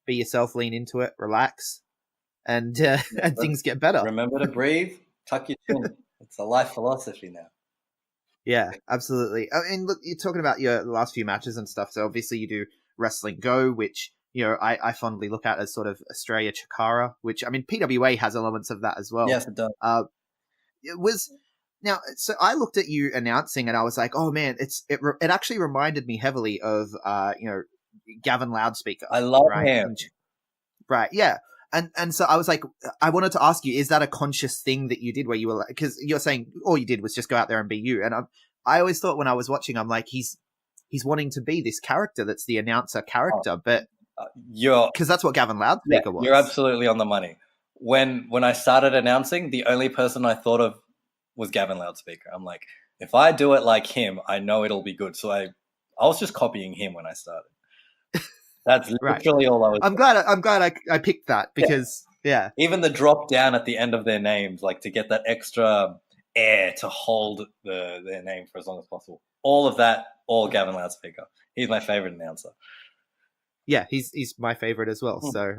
be yourself, lean into it, relax, and things get better. Remember to breathe, tuck your chin. It's a life philosophy now. Yeah, absolutely. I mean, look, you're talking about your last few matches and stuff. So obviously you do Wrestling Go, which I fondly look at as sort of Australia Chikara, which I mean PWA has elements of that as well. Yes, it does. So I looked at you announcing and I was like, oh man, it actually reminded me heavily of Gavin Loudspeaker. I love him. Right, yeah. And so I was like, I wanted to ask you, is that a conscious thing that you did where you were like, because you're saying all you did was just go out there and be you. And I always thought when I was watching, I'm like, he's wanting to be this character that's the announcer character, but because that's what Gavin Loudspeaker was. You're absolutely on the money. When I started announcing, the only person I thought of was Gavin Loudspeaker. I'm like, if I do it like him, I know it'll be good. So I was just copying him when I started. That's literally all I was. I'm glad I picked that because even the drop down at the end of their names, like to get that extra air to hold their name for as long as possible. All of that, all Gavin Loudspeaker. He's my favorite announcer. Yeah, he's my favorite as well. So,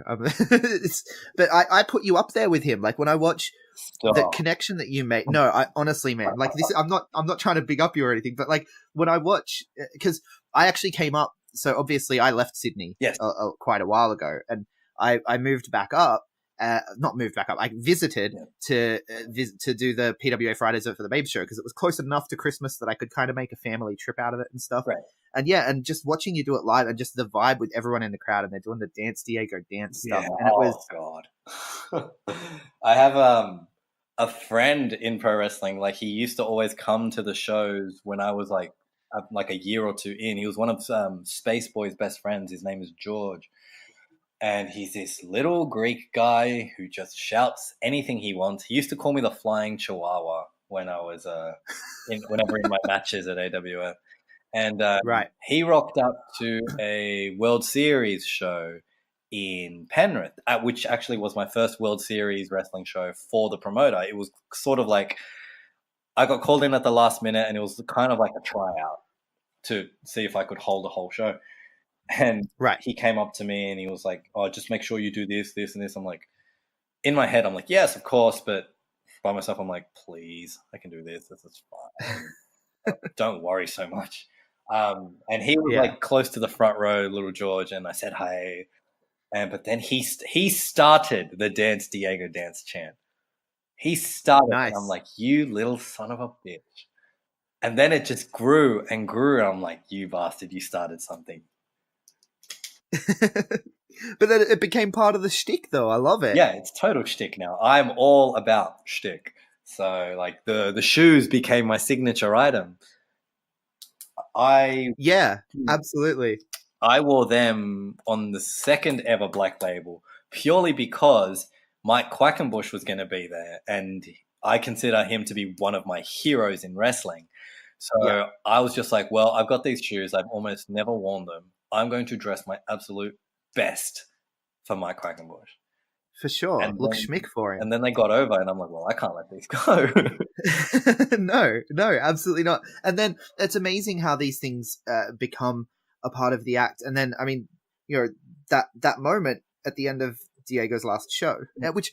but I put you up there with him. Like when I watch the connection that you make. No, I honestly, man, like this. I'm not trying to big up you or anything, but like when I watch, because I actually came up. So obviously, I left Sydney quite a while ago, and I moved back up. Not moved back up. I visited to do the PWA Fridays for the Babe Show because it was close enough to Christmas that I could kind of make a family trip out of it and stuff. Right. And and just watching you do it live and just the vibe with everyone in the crowd and they're doing the Dance Diego dance stuff. And it was God. I have a friend in pro wrestling. Like he used to always come to the shows when I was like a year or two in. He was one of Space Boy's best friends. His name is George. And he's this little Greek guy who just shouts anything he wants. He used to call me the Flying Chihuahua when I was whenever in my matches at AWF. And he rocked up to a World Series show in Penrith, which actually was my first World Series wrestling show for the promoter. It was sort of like I got called in at the last minute, and it was kind of like a tryout to see if I could hold the whole show. And he came up to me and he was like, "Oh, just make sure you do this, this, and this." I'm like, in my head, I'm like, "Yes, of course," but by myself, I'm like, "Please, I can do this. This is fine. Don't worry so much." And he was like close to the front row, little George, and I said hi. But then he started the Dance Diego dance chant. He started. Nice. And I'm like, "You little son of a bitch!" And then it just grew and grew. And I'm like, "You bastard! You started something." But then it became part of the shtick, though. I love it. Yeah, it's total shtick now. I'm all about shtick. So, like the shoes became my signature item. Absolutely. I wore them on the second ever Black Label purely because Mike Quackenbush was going to be there, and I consider him to be one of my heroes in wrestling. So I was just like, well, I've got these shoes. I've almost never worn them. I'm going to dress my absolute best for Mike Quackenbush. For sure. And look schmick for him. And then they got over, and I'm like, well, I can't let these go. No, absolutely not. And then it's amazing how these things become a part of the act. And then, I mean, that moment at the end of Diego's last show, which,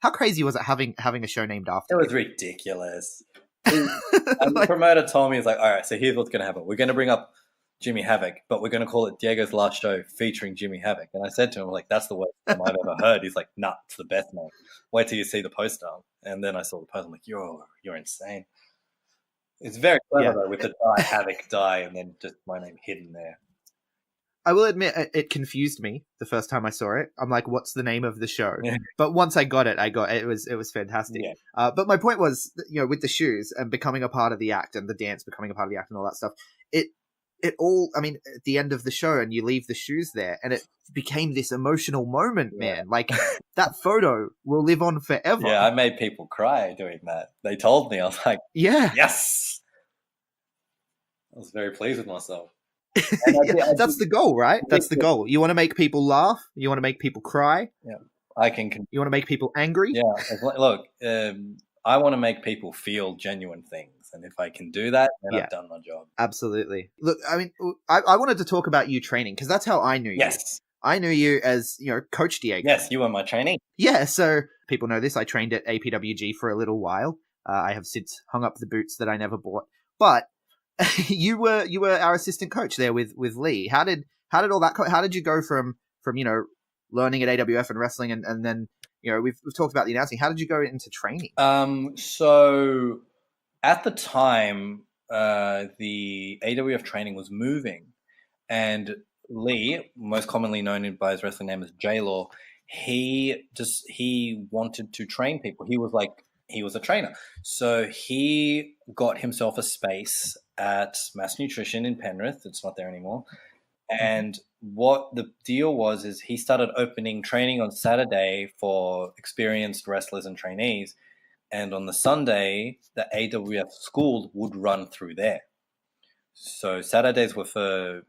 how crazy was it having a show named after It was ridiculous. And the promoter told me, he's like, all right, so here's what's going to happen. We're going to bring up Jimmy Havoc, but we're going to call it Diego's Last Show featuring Jimmy Havoc. And I said to him, like, that's the worst name I've ever heard. He's like, nah, it's the best name. Wait till you see the poster. And then I saw the poster. I'm like, you're insane. It's very clever, though, with the Havoc die and then just my name hidden there. I will admit, it confused me the first time I saw it. I'm like, what's the name of the show? But once I got it, it was fantastic. Yeah. But my point was, with the shoes and becoming a part of the act and the dance becoming a part of the act and all that stuff, it all, I mean, at the end of the show and you leave the shoes there and it became this emotional moment, man. Like that photo will live on forever. Yeah, I made people cry doing that. They told me, I was like, yes. I was very pleased with myself. That's the goal, right? That's the goal. You want to make people laugh. You want to make people cry. Yeah, you want to make people angry. Yeah, look, I want to make people feel genuine things. And if I can do that, then I've done my job. Absolutely. Look, I mean, I wanted to talk about you training because that's how I knew you. Yes. I knew you as, Coach Diego. Yes, you were my trainee. Yeah, so people know this. I trained at APWG for a little while. I have since hung up the boots that I never bought. But you were our assistant coach there with Lee. How did all that how did you go from learning at AWF and wrestling and then we've talked about the announcing. How did you go into training? So at the time, the AWF training was moving, and Lee, most commonly known by his wrestling name as J-Law, he wanted to train people. He was a trainer. So he got himself a space at Mass Nutrition in Penrith. It's not there anymore. And what the deal was is he started opening training on Saturday for experienced wrestlers and trainees. And on the Sunday, the AWF school would run through there. So Saturdays were for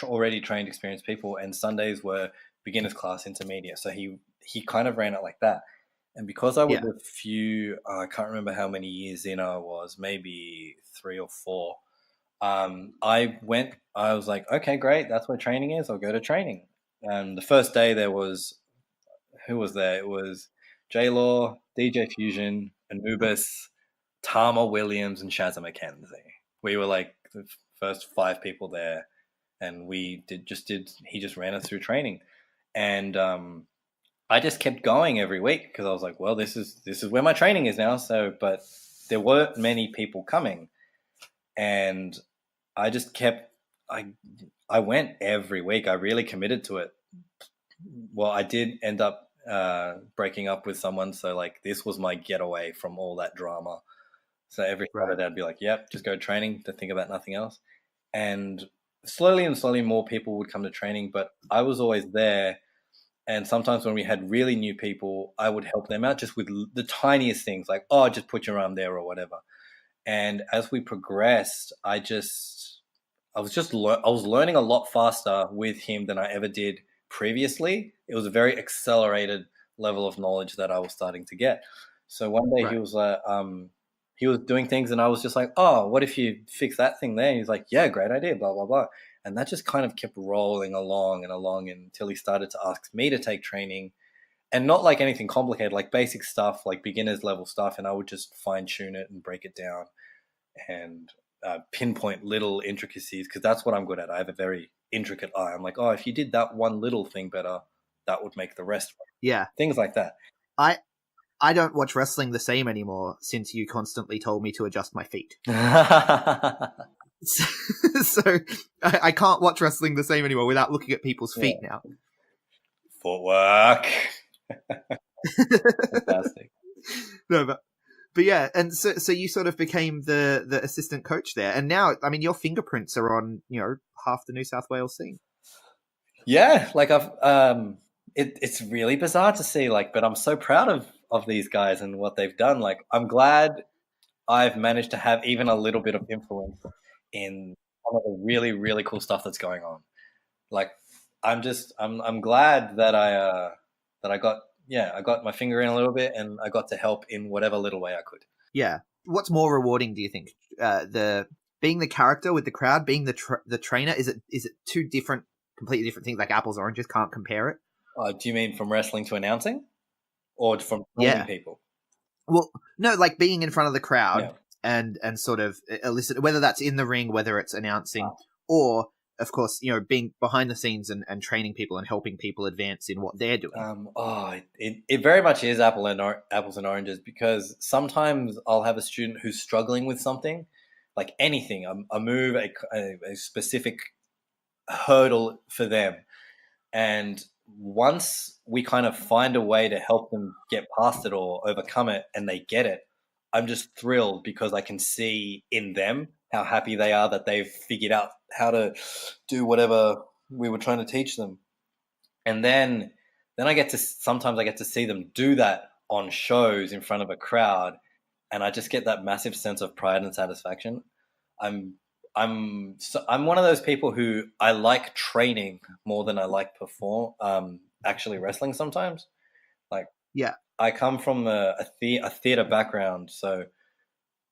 already trained, experienced people, and Sundays were beginners class, intermediate. So he kind of ran it like that. And because I was a few, I can't remember how many years in I was, maybe 3 or 4. I was like, okay, great. That's where training is. I'll go to training. And the first day who was there? It was J-Law, DJ Fusion, Anubis, Tama Williams, and Shazza McKenzie. We were like the first 5 people there, and he just ran us through training. And I just kept going every week because I was like, well, this is where my training is now. So, but there weren't many people coming, and I just kept. I went every week. I really committed to it. Well, I did end up breaking up with someone, so like this was my getaway from all that drama. So every Saturday I'd be like, yep, just go to training to think about nothing else. And slowly more people would come to training, but I was always there. And sometimes when we had really new people, I would help them out just with the tiniest things, like, oh, just put your arm there or whatever. And as we progressed, I was learning a lot faster with him than I ever did previously. It was a very accelerated level of knowledge that I was starting to get. So one day he was like, he was doing things, and I was just like, oh, what if you fix that thing there? And he's like, yeah, great idea, blah, blah, blah. And that just kind of kept rolling along until he started to ask me to take training, and not like anything complicated, like basic stuff, like beginner's level stuff. And I would just fine tune it and break it down and pinpoint little intricacies, because that's what I'm good at. I have a very intricate eye. I'm like, oh, if you did that one little thing better, that would make the rest. Yeah. Things like that. I don't watch wrestling the same anymore since you constantly told me to adjust my feet. So I can't watch wrestling the same anymore without looking at people's feet now. Footwork. Fantastic. No, but yeah, and so you sort of became the assistant coach there, and now, I mean, your fingerprints are on, half the New South Wales scene. Yeah, like it's really bizarre to see, like, but I'm so proud of these guys and what they've done. Like, I'm glad I've managed to have even a little bit of influence in some of the really, really cool stuff that's going on. Like, I'm glad that I got my finger in a little bit, and I got to help in whatever little way I could. Yeah. What's more rewarding, do you think? Being the character with the crowd, being the trainer, is it two completely different things, like apples and oranges, can't compare it? Do you mean from wrestling to announcing, or from training people? Well, no, like being in front of the crowd and sort of elicit, whether that's in the ring, whether it's announcing, or of course, being behind the scenes and training people and helping people advance in what they're doing. It very much is apples and oranges, because sometimes I'll have a student who's struggling with something, like anything, a move, a specific hurdle for them. And once we kind of find a way to help them get past it or overcome it, and they get it, I'm just thrilled, because I can see in them how happy they are that they've figured out how to do whatever we were trying to teach them. And then sometimes I get to see them do that on shows in front of a crowd, and I just get that massive sense of pride and satisfaction. I'm one of those people who I like training more than I like actually wrestling sometimes. Like, yeah, I come from a theater background, so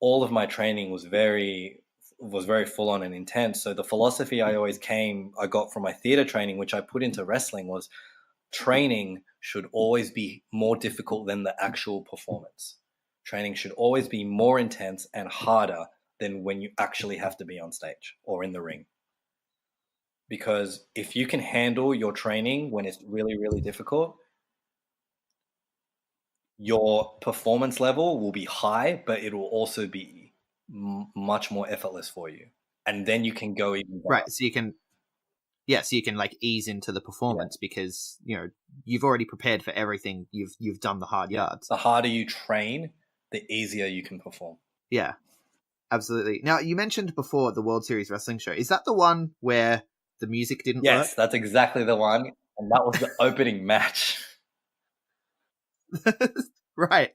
all of my training was very full on and intense. So the philosophy I got from my theater training, which I put into wrestling, was training should always be more difficult than the actual performance. Training should always be more intense and harder than when you actually have to be on stage or in the ring. Because if you can handle your training when it's really, really difficult, your performance level will be high, but it will also be much more effortless for you. And then you can go even better. Right, so you can Yeah, so you can like ease into the performance because, you know, you've already prepared for everything. You've done the hard yards. The harder you train, the easier you can perform. Yeah, absolutely. Now, you mentioned before the World Series Wrestling show. Is that the one where the music didn't work? Yes, that's exactly the one. And that was the opening match. Right.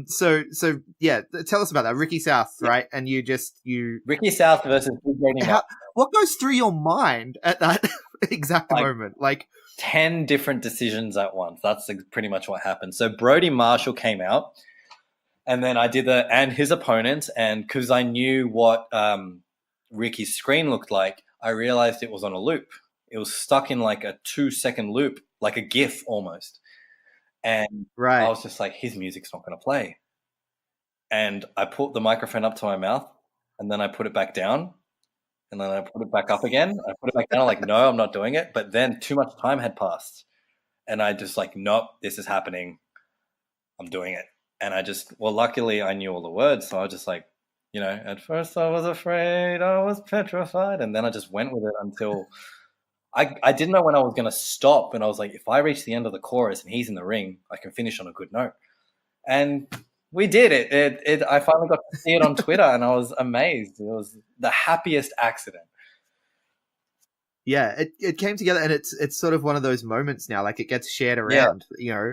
So yeah, tell us about that. Ricky South, right? And you Ricky South versus Big Brody Marshall. What goes through your mind at that exact moment? Like 10 different decisions at once. That's pretty much what happened. So Brody Marshall came out, and then I did and his opponent, and because I knew what Ricky's screen looked like, I realized it was on a loop. It was stuck in like a 2-second loop, like a GIF almost. And I was just like, his music's not going to play. And I put the microphone up to my mouth, and then I put it back down, and then I put it back up again. I put it back down, like, no, I'm not doing it. But then too much time had passed, and I just like, nope, this is happening. I'm doing it. And luckily I knew all the words. So I was just like, you know, at first I was afraid, I was petrified. And then I just went with it until I didn't know when I was going to stop. And I was like, if I reach the end of the chorus and he's in the ring, I can finish on a good note. And we did it. I finally got to see it on Twitter, and I was amazed. It was the happiest accident. Yeah, it came together, and it's sort of one of those moments now. Like, it gets shared around. You know,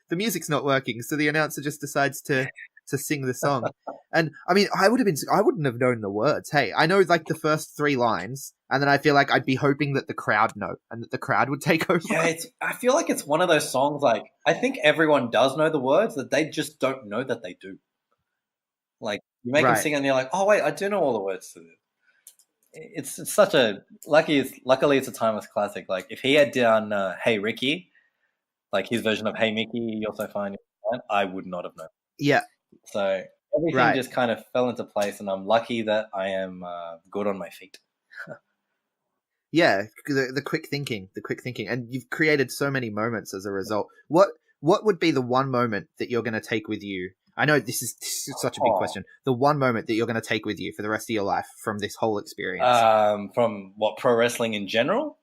the music's not working, so the announcer just decides to sing the song. And I mean, I wouldn't have known the words. Hey, I know like the first 3 lines, and then I feel like I'd be hoping that the crowd know and that the crowd would take over. Yeah, I feel like it's one of those songs. Like, I think everyone does know the words, that they just don't know that they do. Like, you make them sing, and you're like, oh wait, I do know all the words to this. It's such a luckily it's a timeless classic. Like, if he had done Hey Ricky, like his version of Hey Mickey, you're so fine, I would not have known. Yeah. So everything just kind of fell into place, and I'm lucky that I am good on my feet. Yeah, the quick thinking, and you've created so many moments as a result. What would be the one moment that you're going to take with you? I know this is such a big question. The one moment that you're going to take with you for the rest of your life from this whole experience. From what, pro wrestling in general?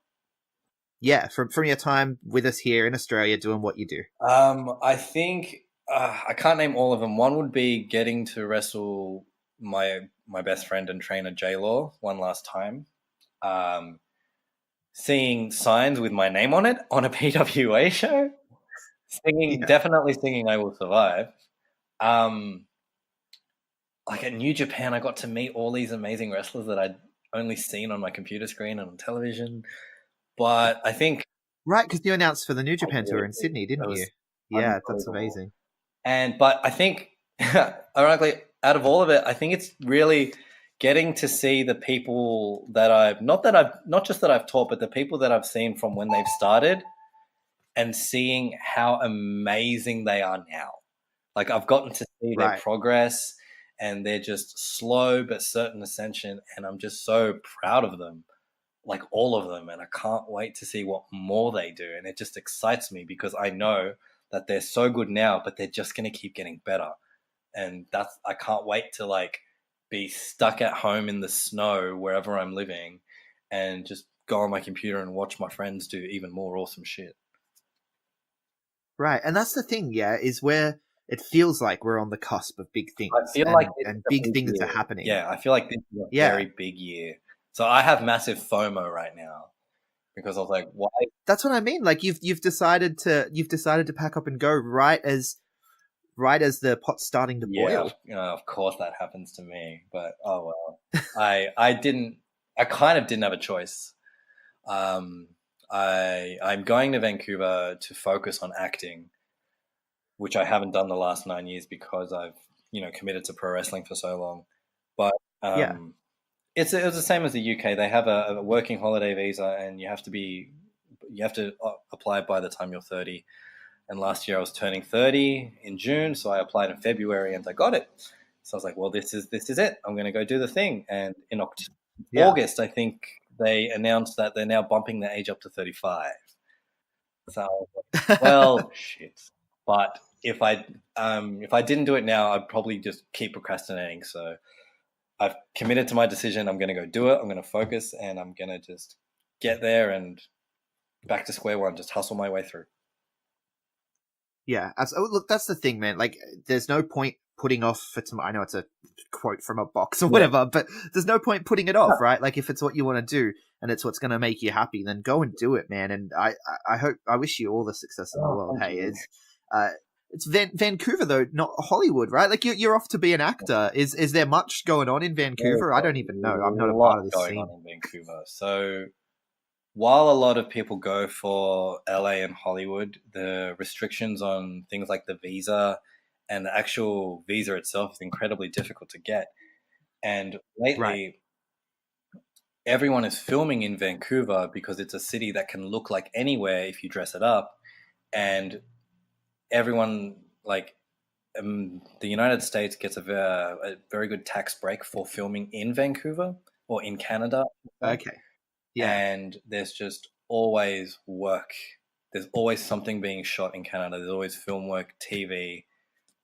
Yeah, from your time with us here in Australia doing what you do. I think I can't name all of them. One would be getting to wrestle my best friend and trainer J-Law one last time. Seeing signs with my name on it on a PWA show. Definitely singing I Will Survive. Like at New Japan, I got to meet all these amazing wrestlers that I'd only seen on my computer screen and on television. But I think... Right, because you announced for the New Japan tour in Sydney, didn't you? Yeah, that's amazing. But I think, ironically, out of all of it, I think it's really getting to see the people that not just that I've taught, but the people that I've seen from when they've started, and seeing how amazing they are now. Like, I've gotten to see their progress, and they're just slow but certain ascension, and I'm just so proud of them, like all of them, and I can't wait to see what more they do. And it just excites me because I know that they're so good now, but they're just going to keep getting better. And I can't wait to like be stuck at home in the snow wherever I'm living and just go on my computer and watch my friends do even more awesome shit. Right. And that's the thing, is where it feels like we're on the cusp of big things. I feel like big things are happening. Yeah, I feel like this is a very big year. So I have massive FOMO right now because I was like, why? That's what I mean. Like you've decided to pack up and go right as the pot's starting to boil. Yeah, of course that happens to me. But oh well. I kind of didn't have a choice. I'm going to Vancouver to focus on acting, which I haven't done the last 9 years because I've, committed to pro wrestling for so long. But it was the same as the UK. They have a working holiday visa, and you have to apply by the time you're 30. And last year I was turning 30 in June, so I applied in February and I got it. So I was like, well, this is it. I'm going to go do the thing. And in August, I think they announced that they're now bumping the age up to 35. So I was like, well, shit. But if I didn't do it now, I'd probably just keep procrastinating. So I've committed to my decision. I'm going to go do it. I'm going to focus, and I'm going to just get there and back to square one, just hustle my way through. Yeah. Look, that's the thing, man. Like, there's no point putting off for tomorrow. I know it's a quote from a box or whatever, but there's no point putting it off, right? Like, if it's what you want to do and it's what's going to make you happy, then go and do it, man. And I wish you all the success in the world. Hey, it's Vancouver though, not Hollywood, right? Like, you're off to be an actor. Is there much going on in Vancouver? I don't even know. I'm not a part of this going scene. on in Vancouver. So while a lot of people go for LA and Hollywood, the restrictions on things like the visa and the actual visa itself is incredibly difficult to get. And lately, everyone is filming in Vancouver because it's a city that can look like anywhere if you dress it up. And everyone, like, the United States gets a very good tax break for filming in Vancouver or in Canada. Okay. Yeah. And there's just always work. There's always something being shot in Canada. There's always film work, TV,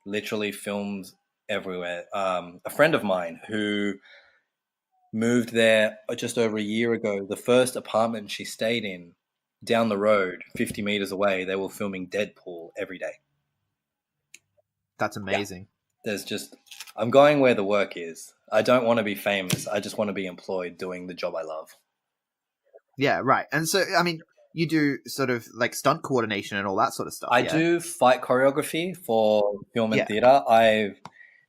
literally films everywhere. A friend of mine who moved there just over a year ago, the first apartment she stayed in down the road, 50 meters away, they were filming Deadpool every day. That's amazing. Yeah. I'm going where the work is. I don't want to be famous. I just want to be employed doing the job I love. Yeah, right. And so, I mean, you do sort of like stunt coordination and all that sort of stuff. I do fight choreography for film and theater. I've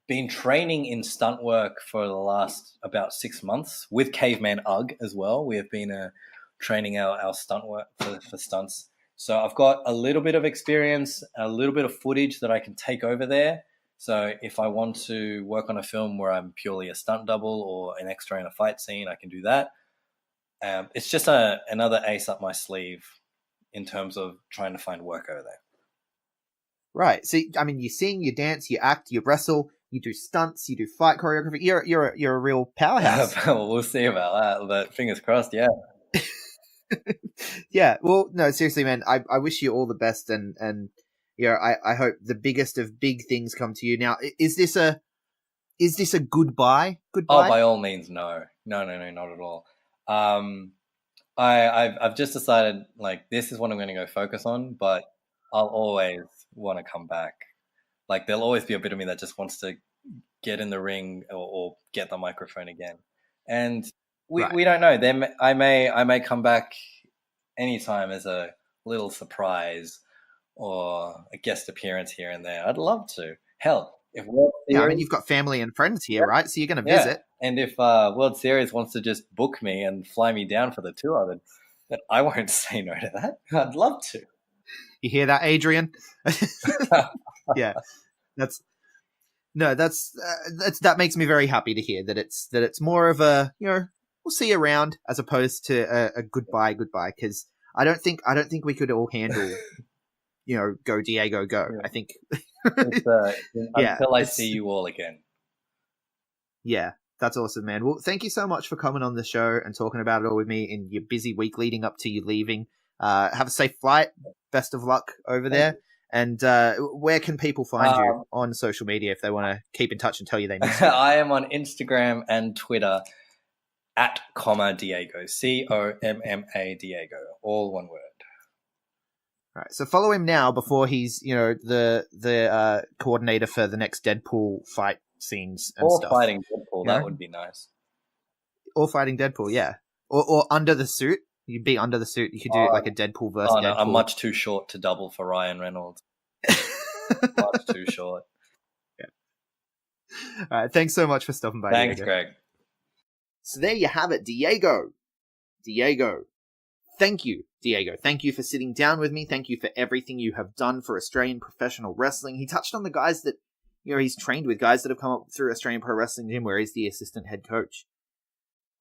been training in stunt work for the last about 6 months with Caveman Ugg as well. We have been training our stunt work for stunts. So I've got a little bit of experience, a little bit of footage that I can take over there. So if I want to work on a film where I'm purely a stunt double or an extra in a fight scene, I can do that. It's just another ace up my sleeve in terms of trying to find work over there. Right. So, I mean, you sing, you dance, you act, you wrestle, you do stunts, you do fight choreography. You're a real powerhouse. Well, we'll see about that. But fingers crossed, yeah. Yeah. Well, no, seriously, man. I wish you all the best, and yeah, I hope the biggest of big things come to you. Now, is this a goodbye? Oh, by all means, no, not at all. I've just decided, like, this is what I'm going to go focus on, but I'll always want to come back. Like, there'll always be a bit of me that just wants to get in the ring or get the microphone again. And we don't know. I may come back anytime as a little surprise or a guest appearance here and there. I'd love to. Hell, if I mean, you've got family and friends here, right? So you're going to visit. And if World Series wants to just book me and fly me down for the tour, then I won't say no to that. I'd love to. You hear that, Adrian? Yeah, that makes me very happy to hear that it's more of a, you know, we'll see you around as opposed to a goodbye, because I don't think we could all handle, you know, go Diego, go. Yeah. I think until I see you all again. Yeah. That's awesome, man. Well, thank you so much for coming on the show and talking about it all with me in your busy week leading up to you leaving. Have a safe flight. Best of luck over there. And where can people find you on social media if they want to keep in touch and tell you they miss you? I am on Instagram and Twitter at Diego, COMMA Diego, all one word. All right. So follow him now before he's, you know, the coordinator for the next Deadpool fight scenes and stuff. Or fighting Deadpool, that would be nice. Or fighting Deadpool, yeah. Or under the suit. You'd be under the suit. You could do like a Deadpool versus Deadpool. I'm much too short to double for Ryan Reynolds. Much too short. Yeah. All right. Thanks so much for stopping by. Thanks, Diego. Greg. So there you have it, Diego. Thank you, Diego. Thank you for sitting down with me. Thank you for everything you have done for Australian professional wrestling. He touched on the guys that, you know, he's trained with, guys that have come up through Australian Pro Wrestling Gym where he's the assistant head coach.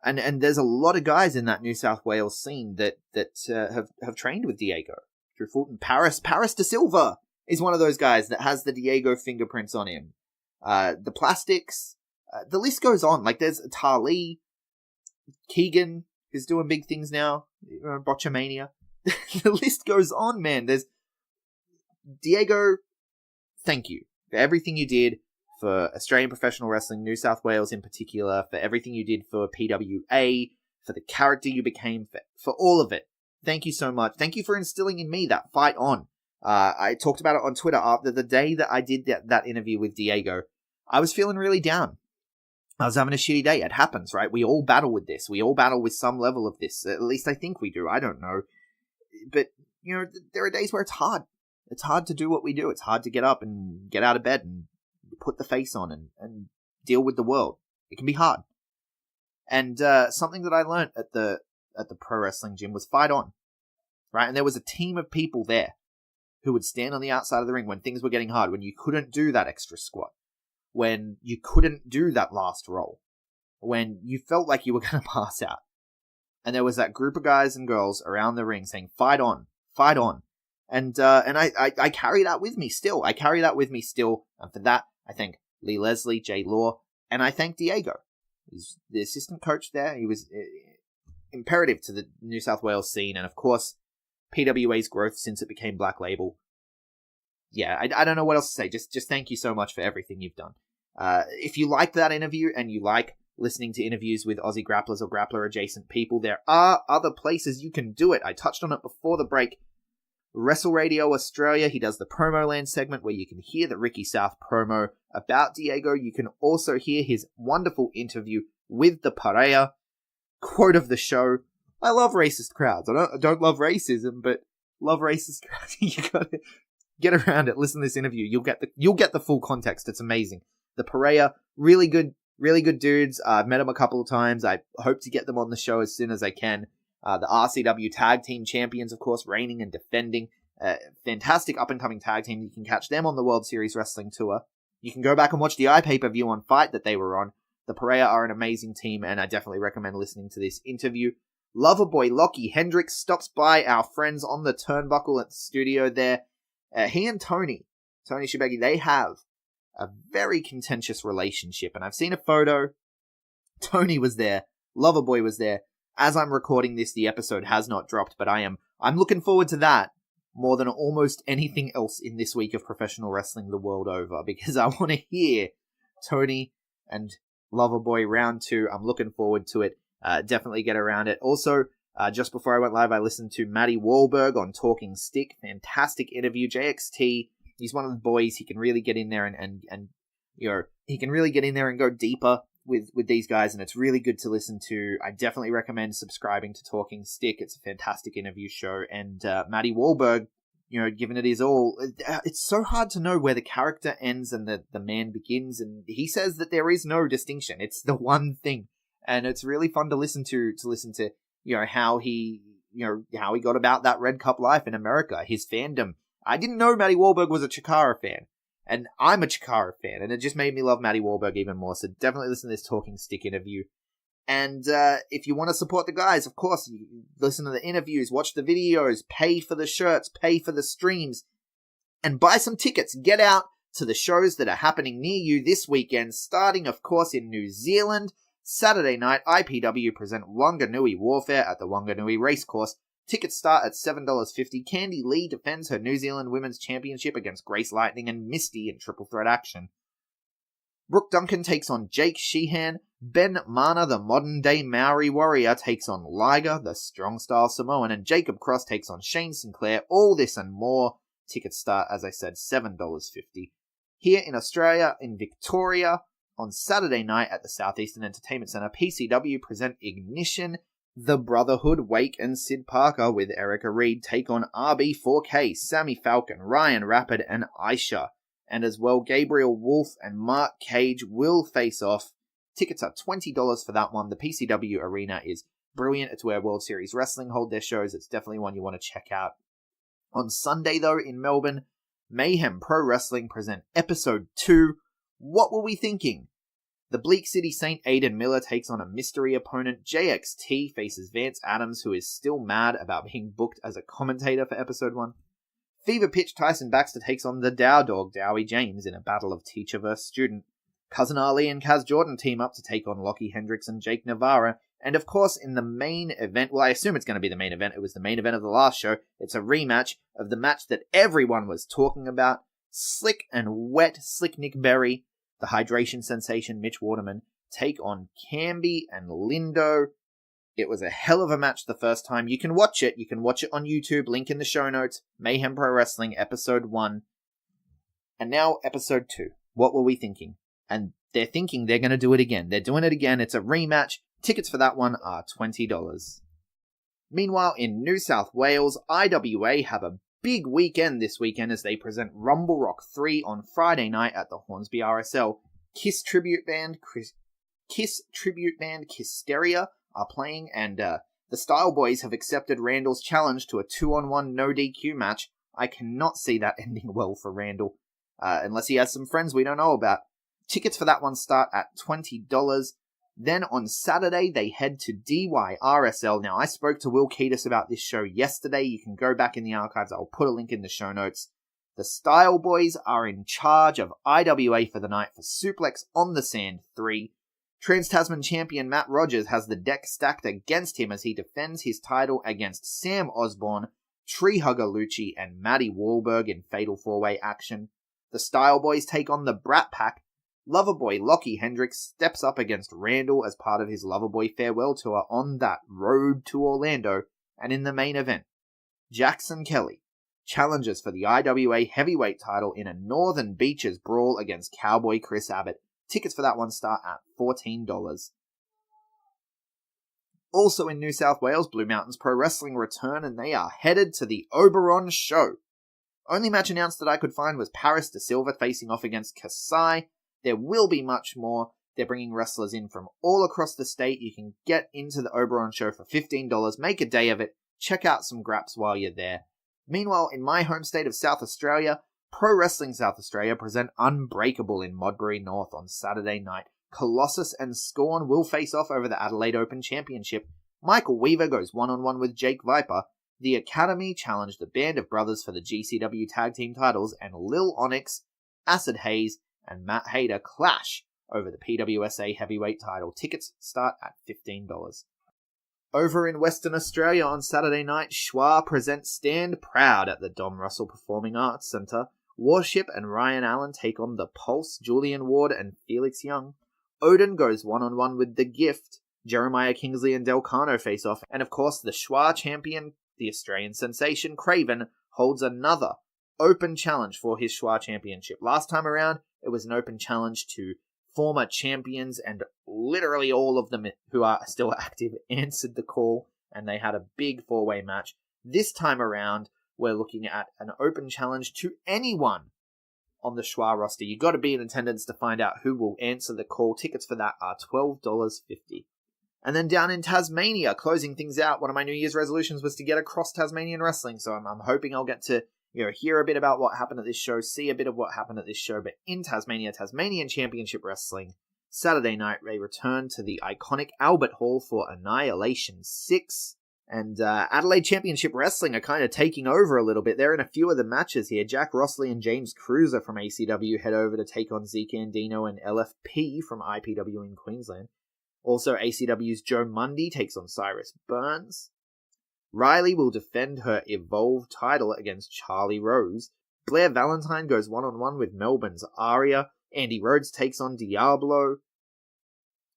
And there's a lot of guys in that New South Wales scene that have trained with Diego. Drew Fulton, Paris De Silva is one of those guys that has the Diego fingerprints on him. The Plastics, the list goes on. Like, there's Tali, Keegan, who's doing big things now, Botchamania. The list goes on, man. There's Diego, thank you for everything you did for Australian Professional Wrestling, New South Wales in particular, for everything you did for PWA, for the character you became, for all of it. Thank you so much. Thank you for instilling in me that fight on. I talked about it on Twitter after the day that I did that interview with Diego. I was feeling really down. I was having a shitty day. It happens, right? We all battle with this. We all battle with some level of this. At least I think we do. I don't know. But, you know, there are days where it's hard. It's hard to do what we do. It's hard to get up and get out of bed and put the face on and deal with the world. It can be hard. And something that I learned at the pro wrestling gym was fight on, right? And there was a team of people there who would stand on the outside of the ring when things were getting hard, when you couldn't do that extra squat, when you couldn't do that last roll, when you felt like you were going to pass out. And there was that group of guys and girls around the ring saying, fight on, fight on. And I carry that with me still. And for that, I thank Lee Leslie, Jay Law, and I thank Diego. He's the assistant coach there. He was imperative to the New South Wales scene. And of course, PWA's growth since it became Black Label. Yeah, I don't know what else to say. Just thank you so much for everything you've done. If you liked that interview and you like listening to interviews with Aussie grapplers or grappler adjacent people, there are other places you can do it. I touched on it before the break. Wrestle Radio Australia, he does the Promo Land segment where you can hear the Ricky South promo about Diego. You can also hear his wonderful interview with the Parea. Quote of the show, I love racist crowds. I don't love racism, but love racist crowds. You gotta get around it. Listen to this interview. You'll get the full context. It's amazing. The Parea, really good dudes. I've met them a couple of times. I hope to get them on the show as soon as I can. The RCW Tag Team Champions, of course, reigning and defending. Fantastic up-and-coming tag team. You can catch them on the World Series Wrestling Tour. You can go back and watch the iPay-per-view on Fight that they were on. The Parea are an amazing team, and I definitely recommend listening to this interview. Loverboy Lochy Hendricks stops by our friends on the turnbuckle at the studio there. He and Tony Shibegi, they have a very contentious relationship, and I've seen a photo. Tony was there. Loverboy was there. As I'm recording this, the episode has not dropped, but I'm looking forward to that more than almost anything else in this week of professional wrestling the world over, because I want to hear Tony and Loverboy round 2. I'm looking forward to it. Definitely get around it. Also, just before I went live, I listened to Matty Wahlberg on Talking Stick. Fantastic interview. JXT, he's one of the boys. He can really get in there and you know, he can really get in there and go deeper with these guys, and it's really good to listen to. I definitely recommend subscribing to Talking Stick. It's a fantastic interview show, and Matty Wahlberg, you know, giving it his all. It's so hard to know where the character ends and the man begins, and he says that there is no distinction. It's the one thing, and it's really fun to listen to, you know, how he got about that Red Cup life in America, his fandom. I didn't know Matty Wahlberg was a Chikara fan. And I'm a Chikara fan, and it just made me love Matty Wahlberg even more. So definitely listen to this Talking Stick interview. And if you want to support the guys, of course, you listen to the interviews, watch the videos, pay for the shirts, pay for the streams, and buy some tickets. Get out to the shows that are happening near you this weekend, starting, of course, in New Zealand. Saturday night, IPW present Wanganui Warfare at the Wanganui Racecourse. Tickets start at $7.50. Candy Lee defends her New Zealand Women's Championship against Grace Lightning and Misty in triple threat action. Brooke Duncan takes on Jake Sheehan. Ben Mana, the modern-day Maori warrior, takes on Liger, the strong-style Samoan. And Jacob Cross takes on Shane Sinclair. All this and more. Tickets start, as I said, $7.50. Here in Australia, in Victoria, on Saturday night at the Southeastern Entertainment Centre, PCW present Ignition. The Brotherhood, Wake and Sid Parker with Erica Reed take on RB4K, Sammy Falcon, Ryan Rapid and Aisha. And as well, Gabriel Wolf and Mark Cage will face off. Tickets are $20 for that one. The PCW arena is brilliant. It's where World Series Wrestling hold their shows. It's definitely one you want to check out. On Sunday, though, in Melbourne, Mayhem Pro Wrestling present Episode 2. What were we thinking? The Bleak City Saint Aiden Miller takes on a mystery opponent. JXT faces Vance Adams, who is still mad about being booked as a commentator for Episode 1. Fever Pitch Tyson Baxter takes on the Dow Dog Dowie James in a battle of teacher versus student. Cousin Ali and Kaz Jordan team up to take on Lochy Hendricks and Jake Navarra. And of course, in the main event, well, I assume it's going to be the main event. It was the main event of the last show. It's a rematch of the match that everyone was talking about. Slick and wet Slick Nick Berry, the hydration sensation Mitch Waterman, take on Camby and Lindo. It was a hell of a match the first time. You can watch it. You can watch it on YouTube. Link in the show notes. Mayhem Pro Wrestling, Episode 1. And now, Episode 2. What were we thinking? And they're thinking they're going to do it again. They're doing it again. It's a rematch. Tickets for that one are $20. Meanwhile, in New South Wales, IWA have a big weekend this weekend as they present Rumble Rock 3 on Friday night at the Hornsby RSL. Kiss tribute band Kissteria are playing, and the Style Boys have accepted Randall's challenge to a 2-on-1 no DQ match. I cannot see that ending well for Randall, unless he has some friends we don't know about. Tickets for that one start at $20. Then on Saturday, they head to DYRSL. Now, I spoke to Will Keatis about this show yesterday. You can go back in the archives. I'll put a link in the show notes. The Style Boys are in charge of IWA for the night for Suplex on the Sand 3. Trans-Tasman champion Matt Rogers has the deck stacked against him as he defends his title against Sam Osborne, Tree Hugger Lucci, and Matty Wahlberg in Fatal 4-Way action. The Style Boys take on the Brat Pack. Loverboy Lochy Hendricks steps up against Randall as part of his Loverboy farewell tour on that road to Orlando, and in the main event, Jackson Kelly challenges for the IWA heavyweight title in a Northern Beaches brawl against Cowboy Chris Abbott. Tickets for that one start at $14. Also in New South Wales, Blue Mountains Pro Wrestling return, and they are headed to the Oberon show. Only match announced that I could find was Paris De Silva facing off against Kasai. There will be much more. They're bringing wrestlers in from all across the state. You can get into the Oberon show for $15. Make a day of it. Check out some graps while you're there. Meanwhile, in my home state of South Australia, Pro Wrestling South Australia present Unbreakable in Modbury North on Saturday night. Colossus and Scorn will face off over the Adelaide Open Championship. Michael Weaver goes one-on-one with Jake Viper. The Academy challenge the Band of Brothers for the GCW Tag Team titles, and Lil Onyx, Acid Hayes, and Matt Hayter clash over the PWSA heavyweight title. Tickets start at $15. Over in Western Australia on Saturday night, Schwa presents Stand Proud at the Dom Russell Performing Arts Centre. Warship and Ryan Allen take on The Pulse, Julian Ward, and Felix Young. Odin goes one-on-one with The Gift. Jeremiah Kingsley and Delcano face off. And of course, the Schwa champion, the Australian sensation Craven, holds another open challenge for his Schwa championship. Last time around, it was an open challenge to former champions, and literally all of them who are still active answered the call, and they had a big 4-way match. This time around, we're looking at an open challenge to anyone on the Schwa roster. You've got to be in attendance to find out who will answer the call. Tickets for that are $12.50. And then down in Tasmania, closing things out, one of my New Year's resolutions was to get across Tasmanian wrestling, so I'm hoping I'll get to hear a bit about what happened at this show, see a bit of what happened at this show. But in Tasmania, Tasmanian Championship Wrestling, Saturday night, they return to the iconic Albert Hall for Annihilation 6. And Adelaide Championship Wrestling are kind of taking over a little bit. They're in a few of the matches here. Jack Rossley and James Cruiser from ACW head over to take on Zeke Andino and LFP from IPW in Queensland. Also, ACW's Joe Mundy takes on Cyrus Burns. Riley will defend her Evolve title against Charlie Rose. Blair Valentine goes one-on-one with Melbourne's Aria. Andy Rhodes takes on Diablo.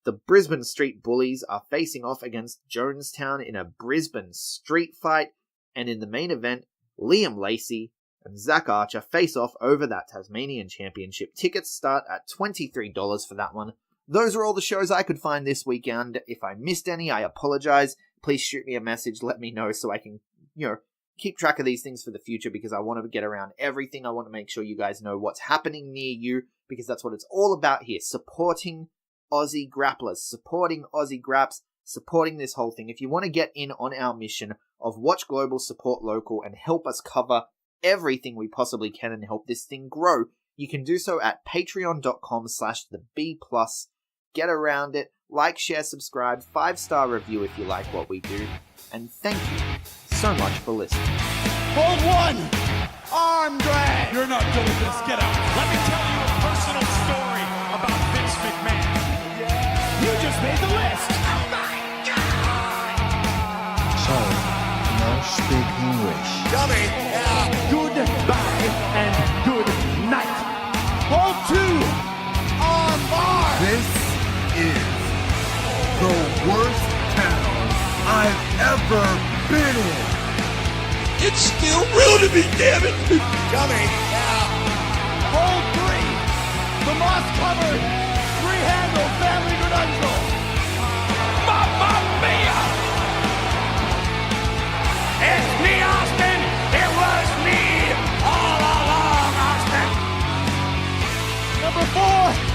The Brisbane Street Bullies are facing off against Jonestown in a Brisbane street fight. And in the main event, Liam Lacey and Zach Archer face off over that Tasmanian Championship. Tickets start at $23 for that one. Those are all the shows I could find this weekend. If I missed any, I apologize. Please shoot me a message, let me know so I can, keep track of these things for the future, because I want to get around everything. I want to make sure you guys know what's happening near you, because that's what it's all about here. Supporting Aussie grapplers, supporting Aussie Grapps, supporting this whole thing. If you want to get in on our mission of watch global, support local, and help us cover everything we possibly can and help this thing grow, you can do so at patreon.com/theb+. Get around it. Like, share, subscribe, 5-star review if you like what we do. And thank you so much for listening. Hold one! Arm drag! You're not good at this. Get out. Let me tell you a personal story about Vince McMahon. You just made the list! Sorry, no speak English. Dummy! Goodbye and good night! Hold two! Arm bar! This is the worst town I've ever been in. It's still real to me, damn it! Coming now. Hold 3. The moss covered. 3-handle family Granunzo. Mamma mia! It's me, Austin! It was me all along, Austin! Number 4.